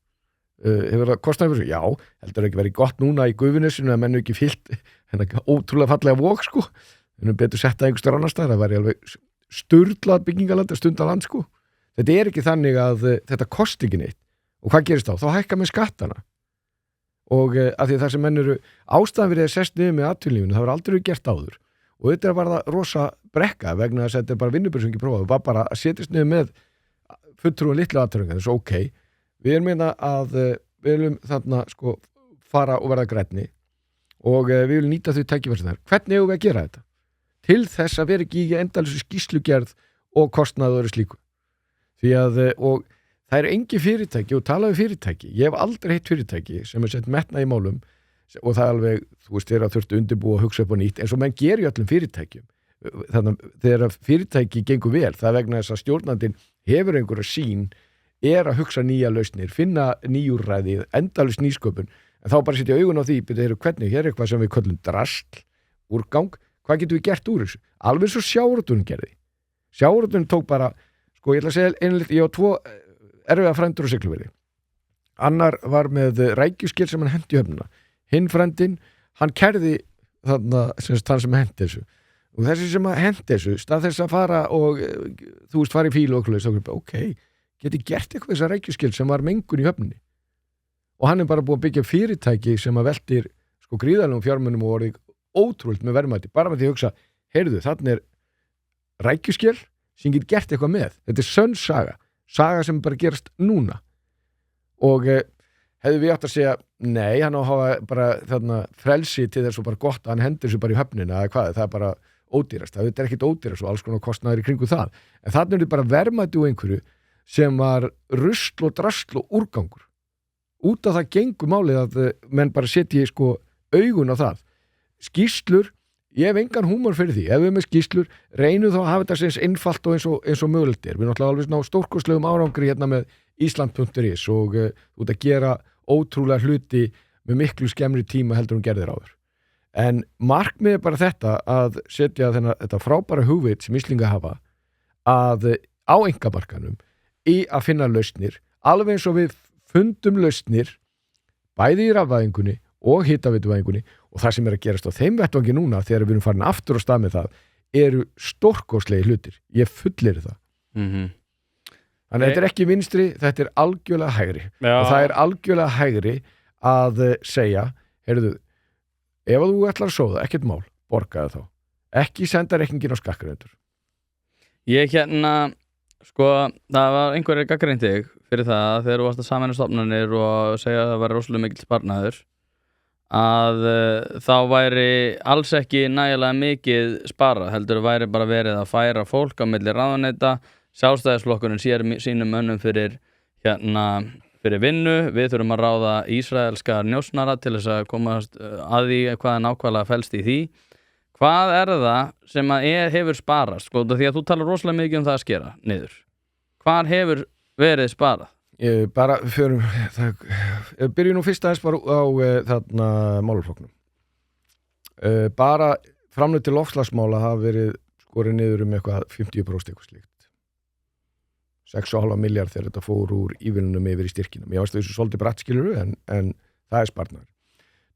hefur það kostnaði fyrir þessu? Já, heldur ekki verið gott núna í Gufunesinu að menn ekki fyllt hennar ótrúlega fallega vók sko, en betur setta einhver starf annar staðar, það væri alveg sturlað byggingaland að stunda land sko. Þetta er ekki þannig að þetta kosti ekki neitt, og hvað gerist þá hækka með skattana, og að því það sem menn eru ástæðan fyrir að sest niður með atvinnulífinu, það var aldrei gert áður, og þetta var það rosa brekka vegna þess að þetta er bara vinnubur sem ekki prófaði, var bara að setjast niður með fulltrúin litlu aðtöringar, þess ok, við erum meina að við viljum þarna sko fara og verða grænni og við viljum nýta þau tækifæri þar. Hvernig eigum við að gera þetta? Til þess að vera ekki í endalísu skýrslugerð og kostnaður og slíku. Því að, og það er engi fyrirtæki, og talaðu fyrirtæki, ég hef aldrei heitt fyrirtæki sem er sett metna í málum, og það er alveg, þú veist, þeirra þurftu undirbúa og hugsa upp á nýtt, eins og menn gerir í öllum fyrirtækjum. Þannig að þegar fyrirtæki gengur vel, það er vegna þess að stjórnandinn hefur einhverja sýn, er að hugsa nýja lausnir, finna nýjúrræði, endalaust nýsköpun, en þá bara setja augun á því, byrja, hvernig, hér er eitthvað sem við köllum drasl, úrgang, hvað getum við gert úr þessu? Alveg svo sjávarútvegurinn gerði. Sjávarútvegurinn tók bara, sko ég ætla að segja einlitt, ég á 2 erfiða frændur á Siglufirði. Annar var með rækjuskil sem hann hendi höfnuna. Hinn frændinn, hann kærði þarna, hann sem hendi þessu. Og þessi sem að hendi þessu, stað þess að fara og, þú veist, fara í fílu og ok, geti gert eitthvað þessar rækjuskil sem var mengun í höfninni. Og hann er bara búið að byggja fyrirtæki sem að veltir, sko, gríðarlegum fjármunum og orðið ótrúld með verðmæti, bara með því að hugsa, heyrðu, þarna er rækjuskil sem get gert eitthvað með. Þetta er sönn saga sem bara gerast núna. Og hefðu við átt að segja, nei, hann á að hafa bara þarna frelsi til þess og bara gott að hann hendur sér bara í höfnina eða hvað, það er bara ódýrast, það er ekkit ódýrast og alls konar kostnaður í kringu það. En þarna er þetta bara verðmæti úr einhverju sem var rusl og drasl og úrgangur. Út af það gengur málið að menn bara setji sko augun á það. Skýrslur, ég hef engan húmor fyrir því, ef við með skýrslur reynum þá að hafa þetta eins einfalt og eins og mögulegt er. Við náttúrulega alveg ná stórkostlegum árangri hérna með Ísland.is og út að gera ótrúlega hluti með miklu skemmri tíma heldur gerðir áður. En markmið er bara þetta að setja þetta frábæra hugvit sem Íslinga hafa að á einkamarkanum í að finna lausnir, alveg eins og við fundum lausnir bæði í rafvæðingunni og hitaveituvæðingunni, og það sem er að gerast á þeim vettvangi núna þegar við erum farin aftur á stað með það eru stórkostlegi hlutir. Ég fullir það. Þannig að þetta er ekki vinstri, þetta er algjörlega hægri. Já. Og það er algjörlega hægri að segja, heyrðu, ef þú ætlar að sóða, ekkert mál, borgaðu þá. Ekki senda reikningin á skakkgreiðendur. Ég sko, það var einhverjir gagnrýnt þig fyrir það þegar þú varst að sameina stofnanir og segja að það væri rosalega mikill sparnaður, að þá væri alls ekki nægilega mikið sparað, heldur væri bara verið að færa fólk á milli ráðuneyta, Sjálfstæðisflokkurinn sér sínum mönnum fyrir vinnu, við þurfum að ráða ísraelska njósnara til þess að komast að því hvað nákvæmlega felst í því. Hvað er það sem hefur sparast? Sko, því að þú talar rosalega mikið um það að skera niður. Hvað hefur verið sparað? Bara byrjum nú fyrst aðeins bara á þarna málaflokknum. Bara framlög til loftslagsmála hafa verið skorið niður eitthvað 50% eitthvað slíkt. 6,5 miljard þegar þetta fór úr ívilnunum yfir í styrkinum. Ég veist þessu svolítið bratt skiluru en það er sparnaður.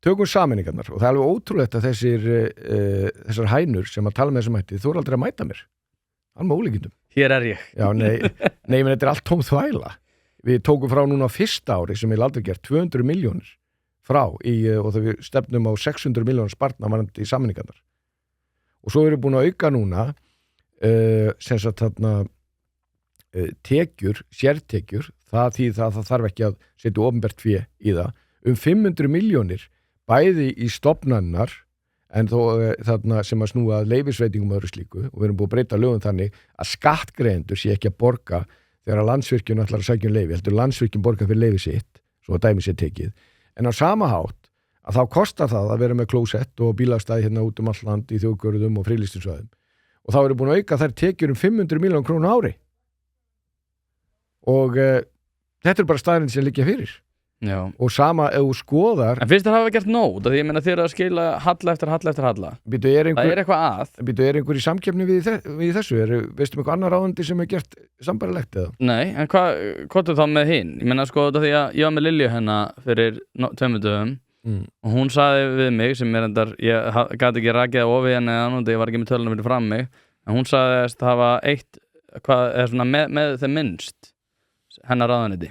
Tökum sameiningarnar og það er alveg ótrúlegt að þessar hænur sem að tala með þessum mætti, þú er aldrei að mæta mér. Það er með ólíkindum. Hér er ég. Já, nei, menn þetta er allt tóm þvæla. Við tókum frá núna fyrsta ári sem ég aldrei gert 200 milljónir frá og það við stefnum á 600 milljónir spartna varandi í sameiningarnar. Og svo erum við búin að auka núna sem sagt þarna tekjur, sértekjur, það þarf ekki að setja opinbert fé í það, 500 milljónir bæði í stofnannar en þó þarna sem að snúa leyfisveitingum og öðru slíku, og við erum búin að breyta lögum þannig að skattgreiðendur sé ekki að borga þegar Landsvirkjun ætlar að sækja leyfi, heldur Landsvirkjun borga fyrir leyfi sitt, svo að dæmi sé tekið, en á sama hátt að þá kostar það að vera með klósett og bílastæði hérna út all land í þjóðgörðum og frílýstinsvæðum, og þá erum búin að auka þær tekjur 500 milljón krónur ári. Og þetta er bara staðurinn sem liggja fyrir. Já. og sama ef þú skoðar En finnst þér hafa gert nóg? Það ég meina þér að skila halla eftir halla eftir halla. býtu, er Það er eitthvað að. er einhver í samkeppni við þessu, veistu eitthvað annar ráðandi sem er gert sambarlegt eða? Nei, en hvað er þá með hinn? Ég meina sko þetta því að ég var með Lilju hennar fyrir 2 dögum og hún sagði við mig sem er endar, ég gæti ekki rakið á ofið henni eða ég var ekki með tölunum fyrir fram mig, en hún sagði að það var hvað er svona með þeim minnst hennar ráðaniti.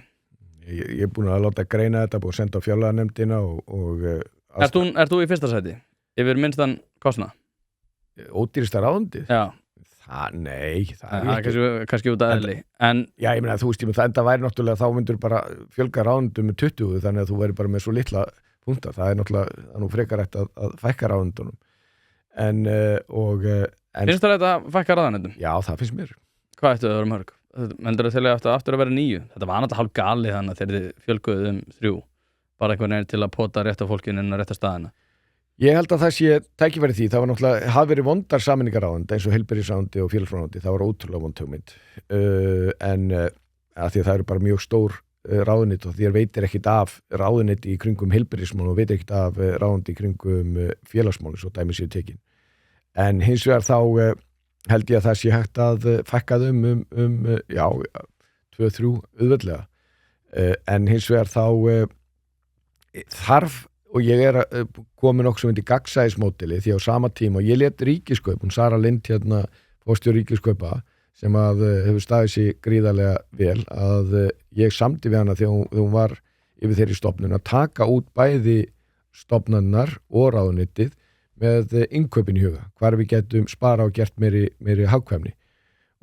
Ég er búin að láta greina þetta, búin að senda á fjárlaganefndina og Ert þú í fyrsta sæti? Yfir minnstan kostnað? ódýrasta ráðandi? Já. Nei, það er ekki. Kannski út að eðli. En já, ég meina, þú veist, það enda væri náttúrulega þá myndur bara fjölga ráðundum með 20 þannig að þú væri bara með svo litla punta. Það er náttúrulega, það er nú frekar rætt að fækka ráðundunum. Finnst þér þetta að fækka ráðanendum? Já, það finnst mér. Hvað ættu það að vera mörg? Mendur það til að aftur að vera 9? Þetta var náttúrulega hálf galið þannig þegar þið fjölguðu 3. Bara einhvern veginn til að pota rétt á fólkinu inn á rétta staðina. Ég held að það sé tækifæri því. Það var náttúrulega, hafi verið vondar sameiningaráðandi eins og heilbrigðisráðandi og félagsráðandi. Það var ótrúlega vond hugmynd. En að því að það eru bara mjög stór ráðunit og þér veitir ekkit af ráðunit í kringum heilbrigðismál og veitir ekkit af ráðundi í kringum félagsmál svo dæmi séu tekin. En hins vegar þá held ég að það sé hægt að fækka þeim 2-3 auðveldlega. En hins vegar þá þarf, og ég er komin okkur sem myndi gagnsæðismódeli því á sama tíma og ég let Ríkiskaup, hún Sara Lind hérna, forstjóri Ríkiskaupa sem að hefur staðið sig gríðarlega vel, að ég samdi við hana þegar hún var yfir þeirri stofnun að taka út bæði stofnannar og ráðunitið með innkaupin í huga, hvar við getum spara og gert meiri hagkvæmni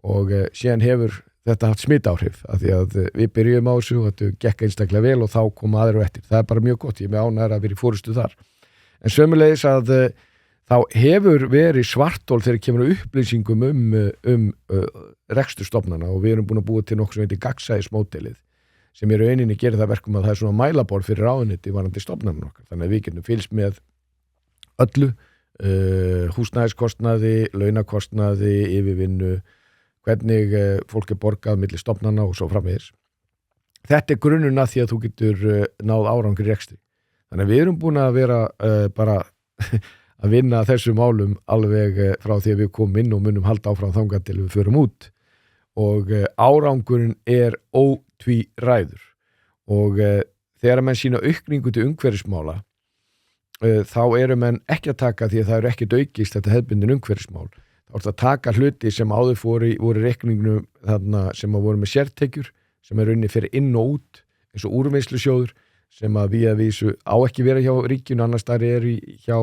og síðan hefur þetta haft smitáhrif af því að við byrjum á þessu og þetta gekk einstaklega vel og þá koma aðrir og eftir. Það er bara mjög gott, ég er með ánægður að vera í fórustu þar. En sömuleiðis að þá hefur verið svartól þegar kemur upplýsingum reksturstofnana og við erum búin að búa til nokkuð sem heitir gagnsæðismódelið sem í rauninni gerir það verkum að það er svona mælaborð fyrir ráðuneyti varðandi stofnanum okkar. Þannig að við getum fylgst með öllu, húsnæðiskostnaði, launakostnaði, yfirvinnu, hvernig fólk er borgað milli stofnana og svo framvegis. Þetta er grunnurinn að því að þú getur náð árangri í rekstri. Þannig að við erum búin að vera bara að vinna þessum málum alveg frá því að við komum inn og munum halda áfram þangað til við förum út og árangurinn er ótvíræður og þegar menn sína aukningu til umhverfismála þá eru menn ekki að taka því að það eru ekkert aukist þetta hefðbundin umhverfismál. Það voru að taka hluti sem áður voru reikningnum þarna sem að voru með sértekjur sem er unni fyrir inn og út eins og úrvinnslusjóður sem að við að vísu á ekki vera hjá ríkinu annars þar er hjá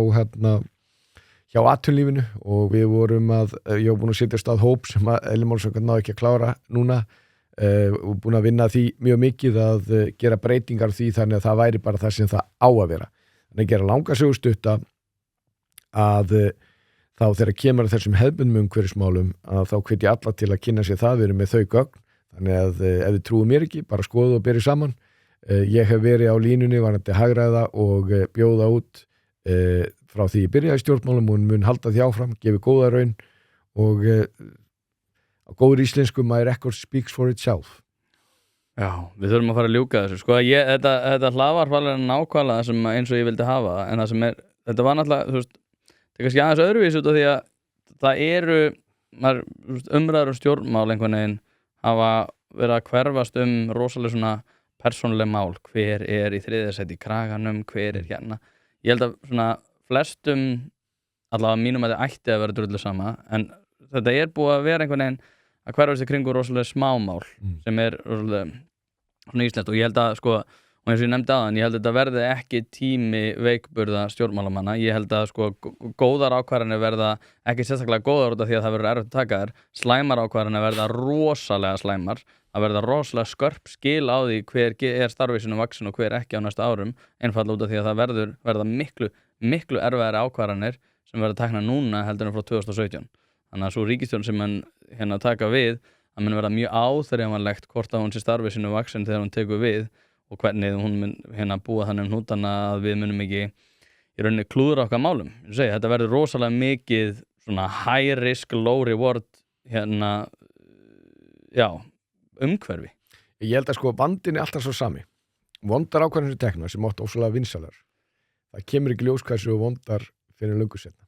atvinnulífinu og við vorum ég var búin að setja stað hóp sem að eðlimálssamkvæmt náði ekki að klára núna og búin að vinna því mjög mikið að gera breytingar því þannig að það væri bara það sem það á að vera. Þannig að gera langa sögu stutta að þá þegar kemur að þessum hefðbundum umhverfismálum að þá hvet ég alla til að kynna sér það, við erum með þau gögn, þannig að ef þið trúið mér ekki, bara skoðu og berið saman. Ég hef verið á línunni, varandi hagræða og bjóða út frá því ég byrjaði í stjórnmálum og mun halda því áfram, gefi góða raun og á góður íslensku, my record speaks for itself. Já, við þurfum að fara að ljúka þessu. Sko, þetta hlaðvarp var alveg nákvæmlega sem eins og ég vildi hafa, en það sem þetta var náttúrulega, þú veist, það er kannski aðeins öðruvís út af því að það eru umræður og stjórnmál einhvern veginn hafa verið að hverfast rosalega svona persónuleg mál, hver er í þriðja sæti í kraganum, hver er hérna. Ég held að svona flestum allavega mínum að þetta ætti að vera drullu sama, en þetta er búið að vera einhvern veginn að hverfast í kringu rosalega smámál sem er rosalega svona íslenskt og ég held að sko og eins og ég nefndi aðan, ég held að þetta verði ekki tími veikburða stjórnmálamanna. Ég held að sko góðar ákvarðanir verða ekki sérstaklega góðar út af því að það verður erfitt að taka þær. Slæmar ákvarðanir verða rosalega slæmar. Það verða rosalega skörp skil á því hver er starfvísinu vaksin og hver ekki á næsta árum. Einfaldlega út af því að það verða miklu erfiðari ákvarðanir sem verða tekna núna heldur en frá 2017. Þannig að svo ríkisstjórn sem mann hérna taka við, það mun verða mjög áþreifanlegt hvort að hún sé starfvísinu vaksin þegar hún tekur við og hvernig hún mun hérna búa þannig hnútana að við munum ekki í rauninni klúðra okkar málum. Þetta verður rosalega mikið svona high risk, low reward hérna, já, umhverfi. Ég held að sko vandinn er alltaf svo sami vondar ákvarðanir tekna sem átt ósvalega vinsalar, það kemur ekki ljós hversu vondar fyrir löngu setna.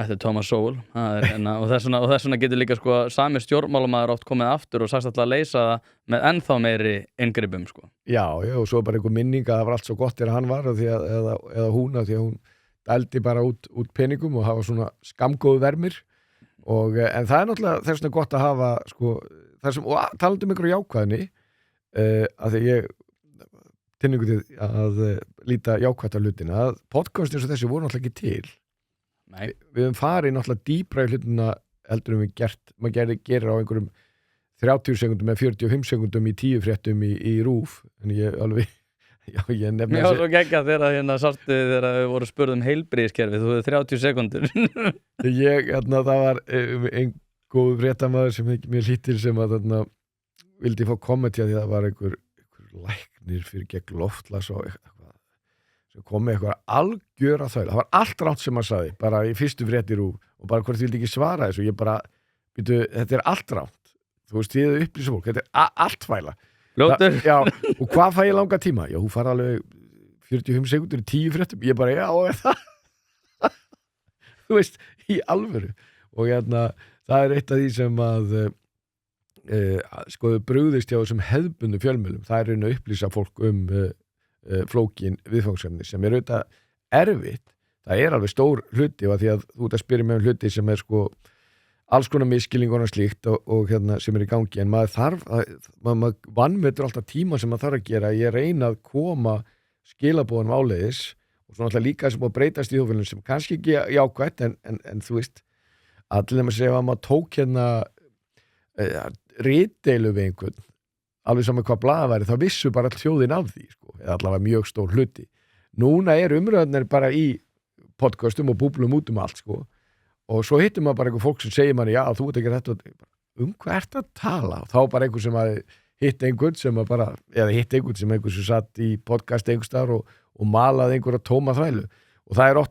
Þetta er Thomas Sowell og þess vegna getur líka sko sami stjórnmálamaður oft komið aftur og sagst alltaf að leysa það með ennþá meiri inngripum sko. Já, og svo bara einhver minning að það var allt svo gott þegar hann var eða hún, því að hún dældi bara út peningum og hafa svona skamgóðu vermir en það er náttúrulega þess vegna gott að hafa sko, og talandi um einhverju jákvæðni að því ég tinningu til að líta jákvætt af hlutina að podcast eins og þessi voru náttúrulega ekki til. Nei. Við höfum farið náttúrulega dýpra í hlutina heldur við gert, maður gerir á einhverjum 30 sekundum eða 45 sekundum í 10 fréttum í RÚV en ég alveg ég nefna Mér var svo geggjað þegar sástu þegar við voru spurð heilbrigðiskerfið, þú hefur 30 sekundur það var einn góð fréttamaður sem mér hlýttir sem að vildi fá kommenti að því það var einhver læknir fyrir gegn loftlags og eitthvað sem kom með eitthvað algjör að þvæla, það var allt rátt sem hann sagði bara í fyrstu fréttir og bara hvort vildi ekki svara þessu, ég bara þetta er allt rátt, þú veist þið upplýsa fólk, þetta er allt þvæla Ljótur Já, og hvað fæ ég langa tíma? Já, hún fara alveg 45 sekundur í 10 fréttum, ég bara, já, er það þú veist, í alvöru og það er eitt af því sem að sko brugðist hjá þessum hefðbundu fjölmiðlum, það er að upplýsa fólk flókin viðfangsefni sem er auðvitað erfitt, það er alveg stór hluti og að því að þú ert að spyrja með hluti sem er sko alls konar miskilning og slíkt og sem er í gangi en maður þarf maður vannmetur alltaf tíma sem maður þarf að gera ég reyna að koma skilabóðanum áleiðis og svo náttúrulega líka sem búið að breytast í þjóðfélaginu sem kannski ekki jákvætt en þú veist allir þeim að segja að maður tók ritdeilu við einhvern alveg saman hvað blaða væri, þá vissu bara all þjóðin af því sko, eða allavega mjög stór hluti núna umræðunar bara í podcastum og búblum út allt sko og svo hittum maður bara einhver fólk sem segir manni já, þú ert ekki þetta hvað ert að tala? Og þá bara einhver sem að hitt einhvern sem að bara eða hitt einhvern sem satt í podcast einhverstaðar og malaði einhverja tóma þvælu og það er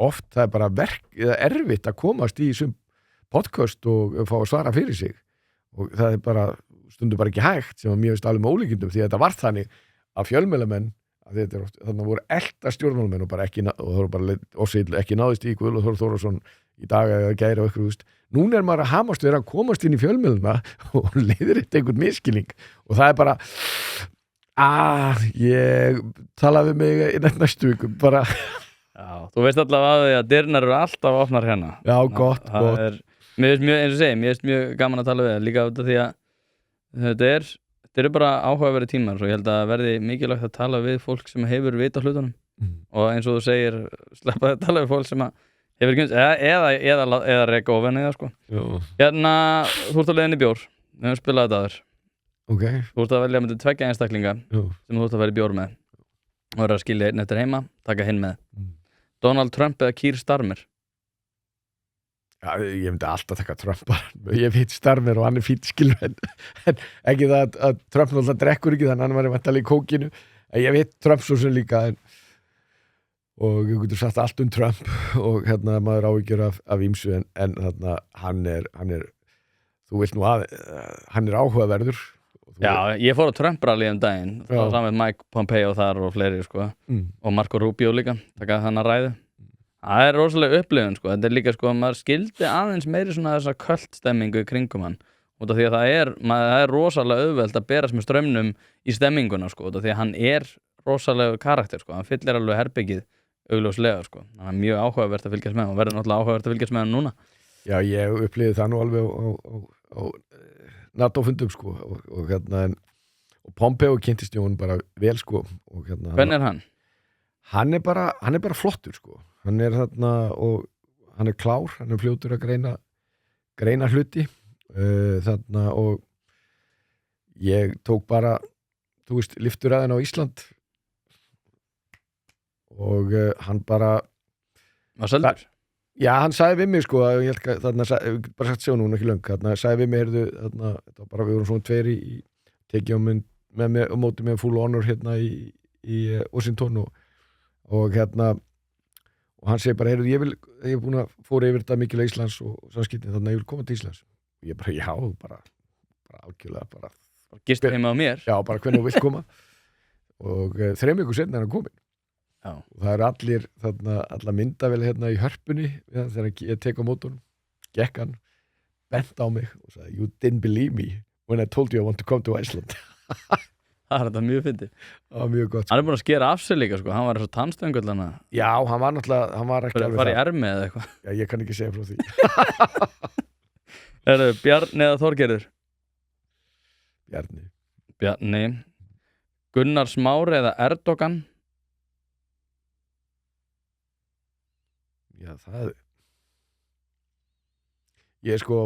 oft það er bara erfitt að komast í þessum podcast og fá að svara fyrir sig og það er bara stundum bara ekki hægt sem að mjög alveg með ólíkindum því að þetta var þannig að fjölmiðlamenn þannig voru elda stjórnmálamenn og bara ekki og það voru bara ekki náðist í Guðlaugur Þór Þórðarson í dag eða gæri og eitthvað núna er maður að hamast við að komast inn í fjölmiðluna og leiðir þetta einhvern miskilning og það er bara ég talaði við mig í næstu viku bara Já, þú veist allavega að dyrnar eru alltaf opnar hérna Já, gott Mér finnst mjög gaman að tala við það líka út af því að þetta eru bara áhugaverði tímar og ég held að verði mikilvægt að tala við fólk sem hefur vit á hlutunum og eins og þú segir sleppa að tala við fólk sem hefur kynst eða reka ofan eða sko þú ert að leiðin í bjór við höfum spilað þetta aður þú ert að velja með 2 einstaklinga sem þú ert að vera í bjór með og er að skilja einn eftir heima, taka hinn með Donald Trump eða Keir Starmer Já, ég myndi alltaf taka Trump ég fýtt Starmer og hann fýtt skilur en ekki það að Trump náttúrulega drekkur ekki þannig að hann var vantarlega í kókinu en ég fýtt Trump svo sem líka og ég getur sagt allt Trump og maður áhyggjur af ýmsu en hann er þú veist nú að hann er áhugaverður Já, ég fór á Trump-rally daginn þá saman með Mike Pompeo þar og fleiri sko og Marco Rubio líka taka hann að ræðu Það er rosalega upplifun sko, þetta er líka sko að maður skildi aðeins meiri svona þessa kvöldstemmingu í kringum hann út af því að það er rosalega auðvelt að berast með straumnum í stemminguna sko út af því að hann er rosalega karakter sko, hann fyllir alveg herbyggið augljóslega sko, hann er mjög áhugavert að fylgjast með og verður náttúrulega áhugavert að fylgjast með hann núna Já, ég upplifði það nú alveg á NATO-fundum sko og Pompeo kynntist Jón bara vel sko og Hvernig er hann? Hann er bara flottur sko hann er þarna og hann er klár, hann er fljótur að greina hluti þarna og ég tók bara þú veist, lyfturæðin á Ísland og hann bara Var seldur? Já, hann sagði við mig sko að ég held að þarna bara sagt sjá núna ekki löng þarna sagði við mig þarna þetta var bara við vorum svona 2 í tekið með mig og móti með full honor hérna í Washington og og hann segir bara, ég er búin að fóra yfir þetta mikil Íslands og samskiptin þannig að ég vil koma til Íslands og ég bara, já, bara algjörlega bara Gist heima á mér. Já, bara hvernig þú vilt koma og 3 vikur seinna er hann kominn Já. og það eru allir þarna, alla myndavél hérna í hörpunni þegar ég tek á mótunum gekk hann, bent á mig og sagði, you didn't believe me when I told you I want to come to Iceland. Það er þetta mjög fyndið. Það var mjög gott. Hann er búin að skera af sig líka, sko. Hann var eins og tannstöngull hann að Já, hann var náttúrulega, hann var ekki alveg fara í ermi eða eitthvað. Já, ég kann ekki segja frá því. Bjarni eða Þorgerður? Bjarni. Gunnar Smári eða Erdogan? Já, ég er sko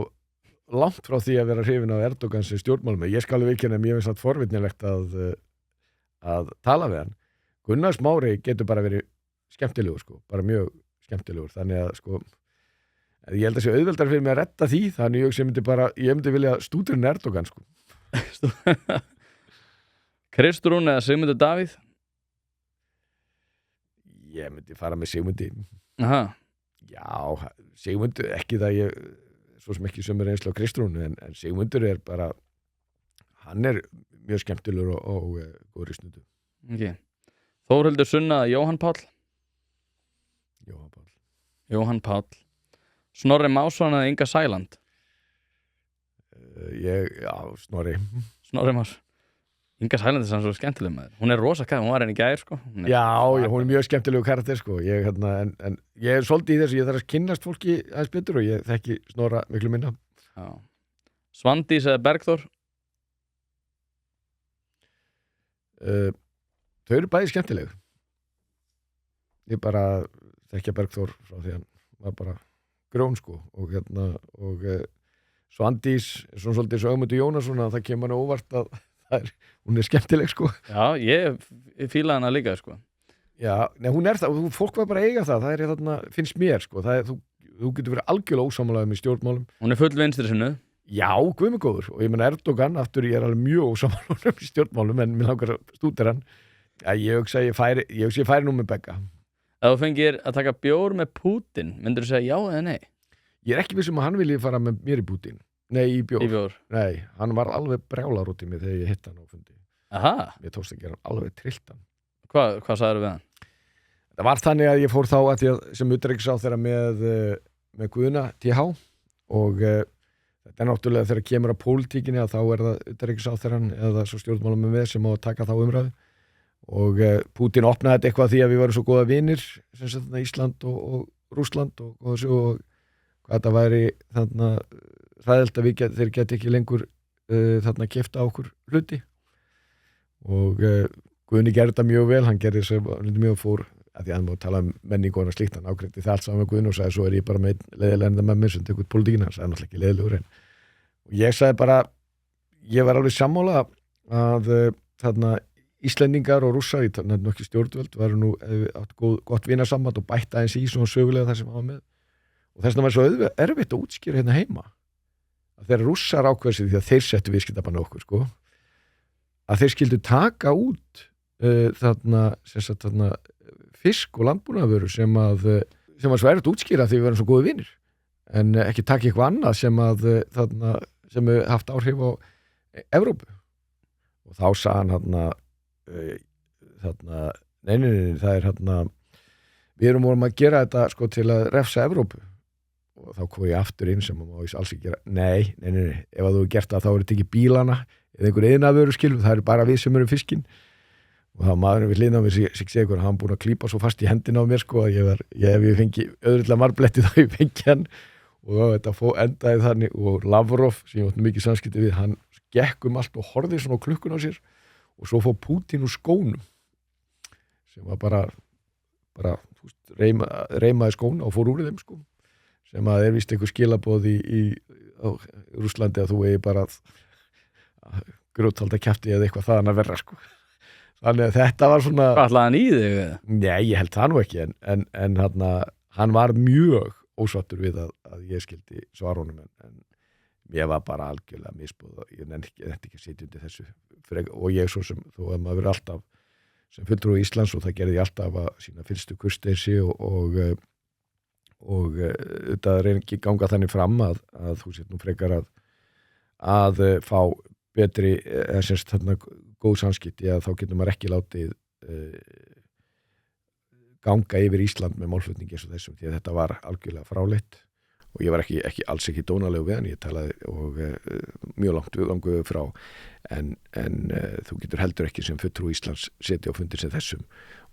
langt frá því að vera hrifin af Erdogan sem stjórnmálum. Ég skal alveg viðurkenna að mér finnst það forvitnilegt að tala við hann. Gunnar Smári getur bara verið skemmtilegur sko, bara mjög skemmtilegur. Þannig að sko, ég held að sé auðveldar fyrir mig að retta því, þannig ég myndi vilja stúturinn Erdogan sko. Kristrún eða Sigmundur Davíð? Ég myndi fara með Sigmundi. Aha. Já, Sigmundur, ekki það ég svo sem ekki sömur einslu á Kristrúnu en Sigmundur er bara hann er mjög skemmtilegur og góður í stundu. Okay. Þórhildur Sunna eða Jóhann Páll? Jóhann Páll. Snorri Másson eða Inga Sæland? Snorri Más. Inga Sæland er svo skemmtileg maður. Hún er rosa kæð, hún var henni í gær sko. Hún er mjög skemmtilegu karakter sko. En ég er svolítið í þessu, ég þarf að kynnast fólki aðeins betur og ég þekki Snorra miklu minna. Já. Svandís eða Bergþór? Þau eru bæði skemmtilegur. Ég bara þekkja Bergþór frá því hann var bara grón sko og Svandís er svona svolítið svo Ögmundur Jónasson að það kemur hann óvart að hún er skemmtileg sko. Já, ég fíla hana líka sko. Já, hún er það, fólk var bara að eiga það er þarna, finnst mér sko, þú getur verið algjörlega ósammálaður í stjórnmálum. Hún er full vinstri sinnu. Já, guð mig góður og ég meina Erdogan, aftur ég er alveg mjög ósammálaður í stjórnmálum en mér langar að stúdera hann. Ég hugsa ég færi nú með Begga. Ef þú fengir að taka bjór með Putin, myndir þú segja já eða nei? Ég er ekki vissum að hann vilji fara með mér í Putin. Nei, í bjór. Nei, hann var alveg brjálar út í mig þegar ég hitt hann á fundi. Aha. Ég tókst að gera hann alveg trilltan. Hvað sagðirðu við hann? Það var þannig að ég fór þá sem utanríkisráðherra með Guðna TH og þetta er náttúrulega þegar kemur að pólitíkinni að þá er það utanríkisráðherran eða svo stjórnmálum með sem á að taka þá umræðu og Putin opnaði þetta eitthvað því að við varum svo góða vinir sem sagt Ísland og Rússland og hvað þetta væri þarna ræðilt að þeir geti ekki lengur þarna keypt á okkur hluti og Guðni gerði þetta mjög vel, hann gerði þessu mjög fór að því að hann má tala um menningu og slíkt, hann ágretti það allt saman með Guðni og sagði svo er ég bara með leiðilega enda með mér sem tekur pólitíkina, hann sagði náttúrulega ekki leiðilegur og ég sagði bara, ég var alveg sammála að þarna Íslendingar og Rússar, ég nefndi ekki stjórnvöld, varu nú átt gott vinasamband og bætt aðeins í svona sögulega það sem hann var með og þess vegna var svo erfitt að útskýra hérna heima að þegar Rússar ákveða sig því að þeir settu viðskiptabann okkur sko, að þeir skildu taka út þarna fisk og landbúnaðarvörur sem var svo erfitt að útskýra því við verðum svo góði vinir en ekki taka eitthvað annað sem haft áhrif á Evrópu og þá sagði hann nei, það er við vorum að gera þetta sko til að refsa Evrópu og þá kom ég aftur inn sem maður má alls ekki gera nei, ef að þú hefur gert það þá eru þetta ekki bílana eða einhver iðnaðarvörur skilur, það eru bara við sem erum fiskinn og það maðurinn við hliðina á mér sig segur, hann búin að klípa svo fast í hendina á mér sko að ég fengi öðrulega marbletti þá ég fengi hann og þetta endaði þannig og Lavrov sem ég átti mikið samskipti við, hann gekk allt og horfði svona á klukkun á sér og svo fór Putin úr skónum sem var bara reimaði skóna og fór úr þeim sko sem að víst einhver skilaboð í Rússlandi að þú eigi bara grjóthalda kjafti eða eitthvað þaðan að verra sko. Þannig að þetta var svona... Hvað ætlaði hann í þig? Nei, ég held það nú ekki en hann var mjög ósáttur við að ég skildi svara honum en ég var bara algjörlega misbúð og ég nefndi ekki að sitja undir þessu og ég svo sem þó að maður verið alltaf sem fulltrúi Íslands og það gerði ég alltaf að sína fyrstu kurteisi og auðvitað reyna ekki ganga þannig fram að þú sétt nú frekar að fá betri semst þarna góð samskipti þá getur maður ekki látið ganga yfir Ísland með málflutningi eins og þessum því að þetta var algjörlega fráleitt og ég var alls ekki dónalegu við hann, ég talaði og mjög langt frá en þú getur heldur ekki sem fulltrúi Íslands setja á fundir sem þessum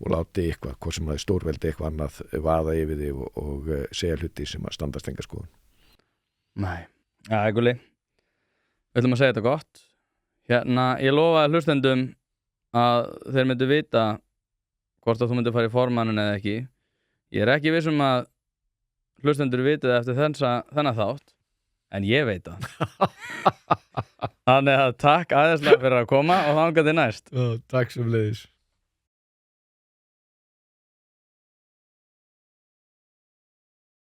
og láti eitthvað, hvað sem hafi stórveldi eitthvað annað vaða yfir þig og segja hluti sem að standast enga skoðun. Nei, Gulli, við ætlum að segja þetta gott. Hérna, ég lofaði hlustendum að þeir myndu vita hvort að þú myndu fara í formannin eða ekki. Ég er ekki viss að hlustendur vitið eftir þennan þátt, en ég veit það. Þannig að takk aðeinslega fyrir að koma og þangað til næst. Takk sem leiðis.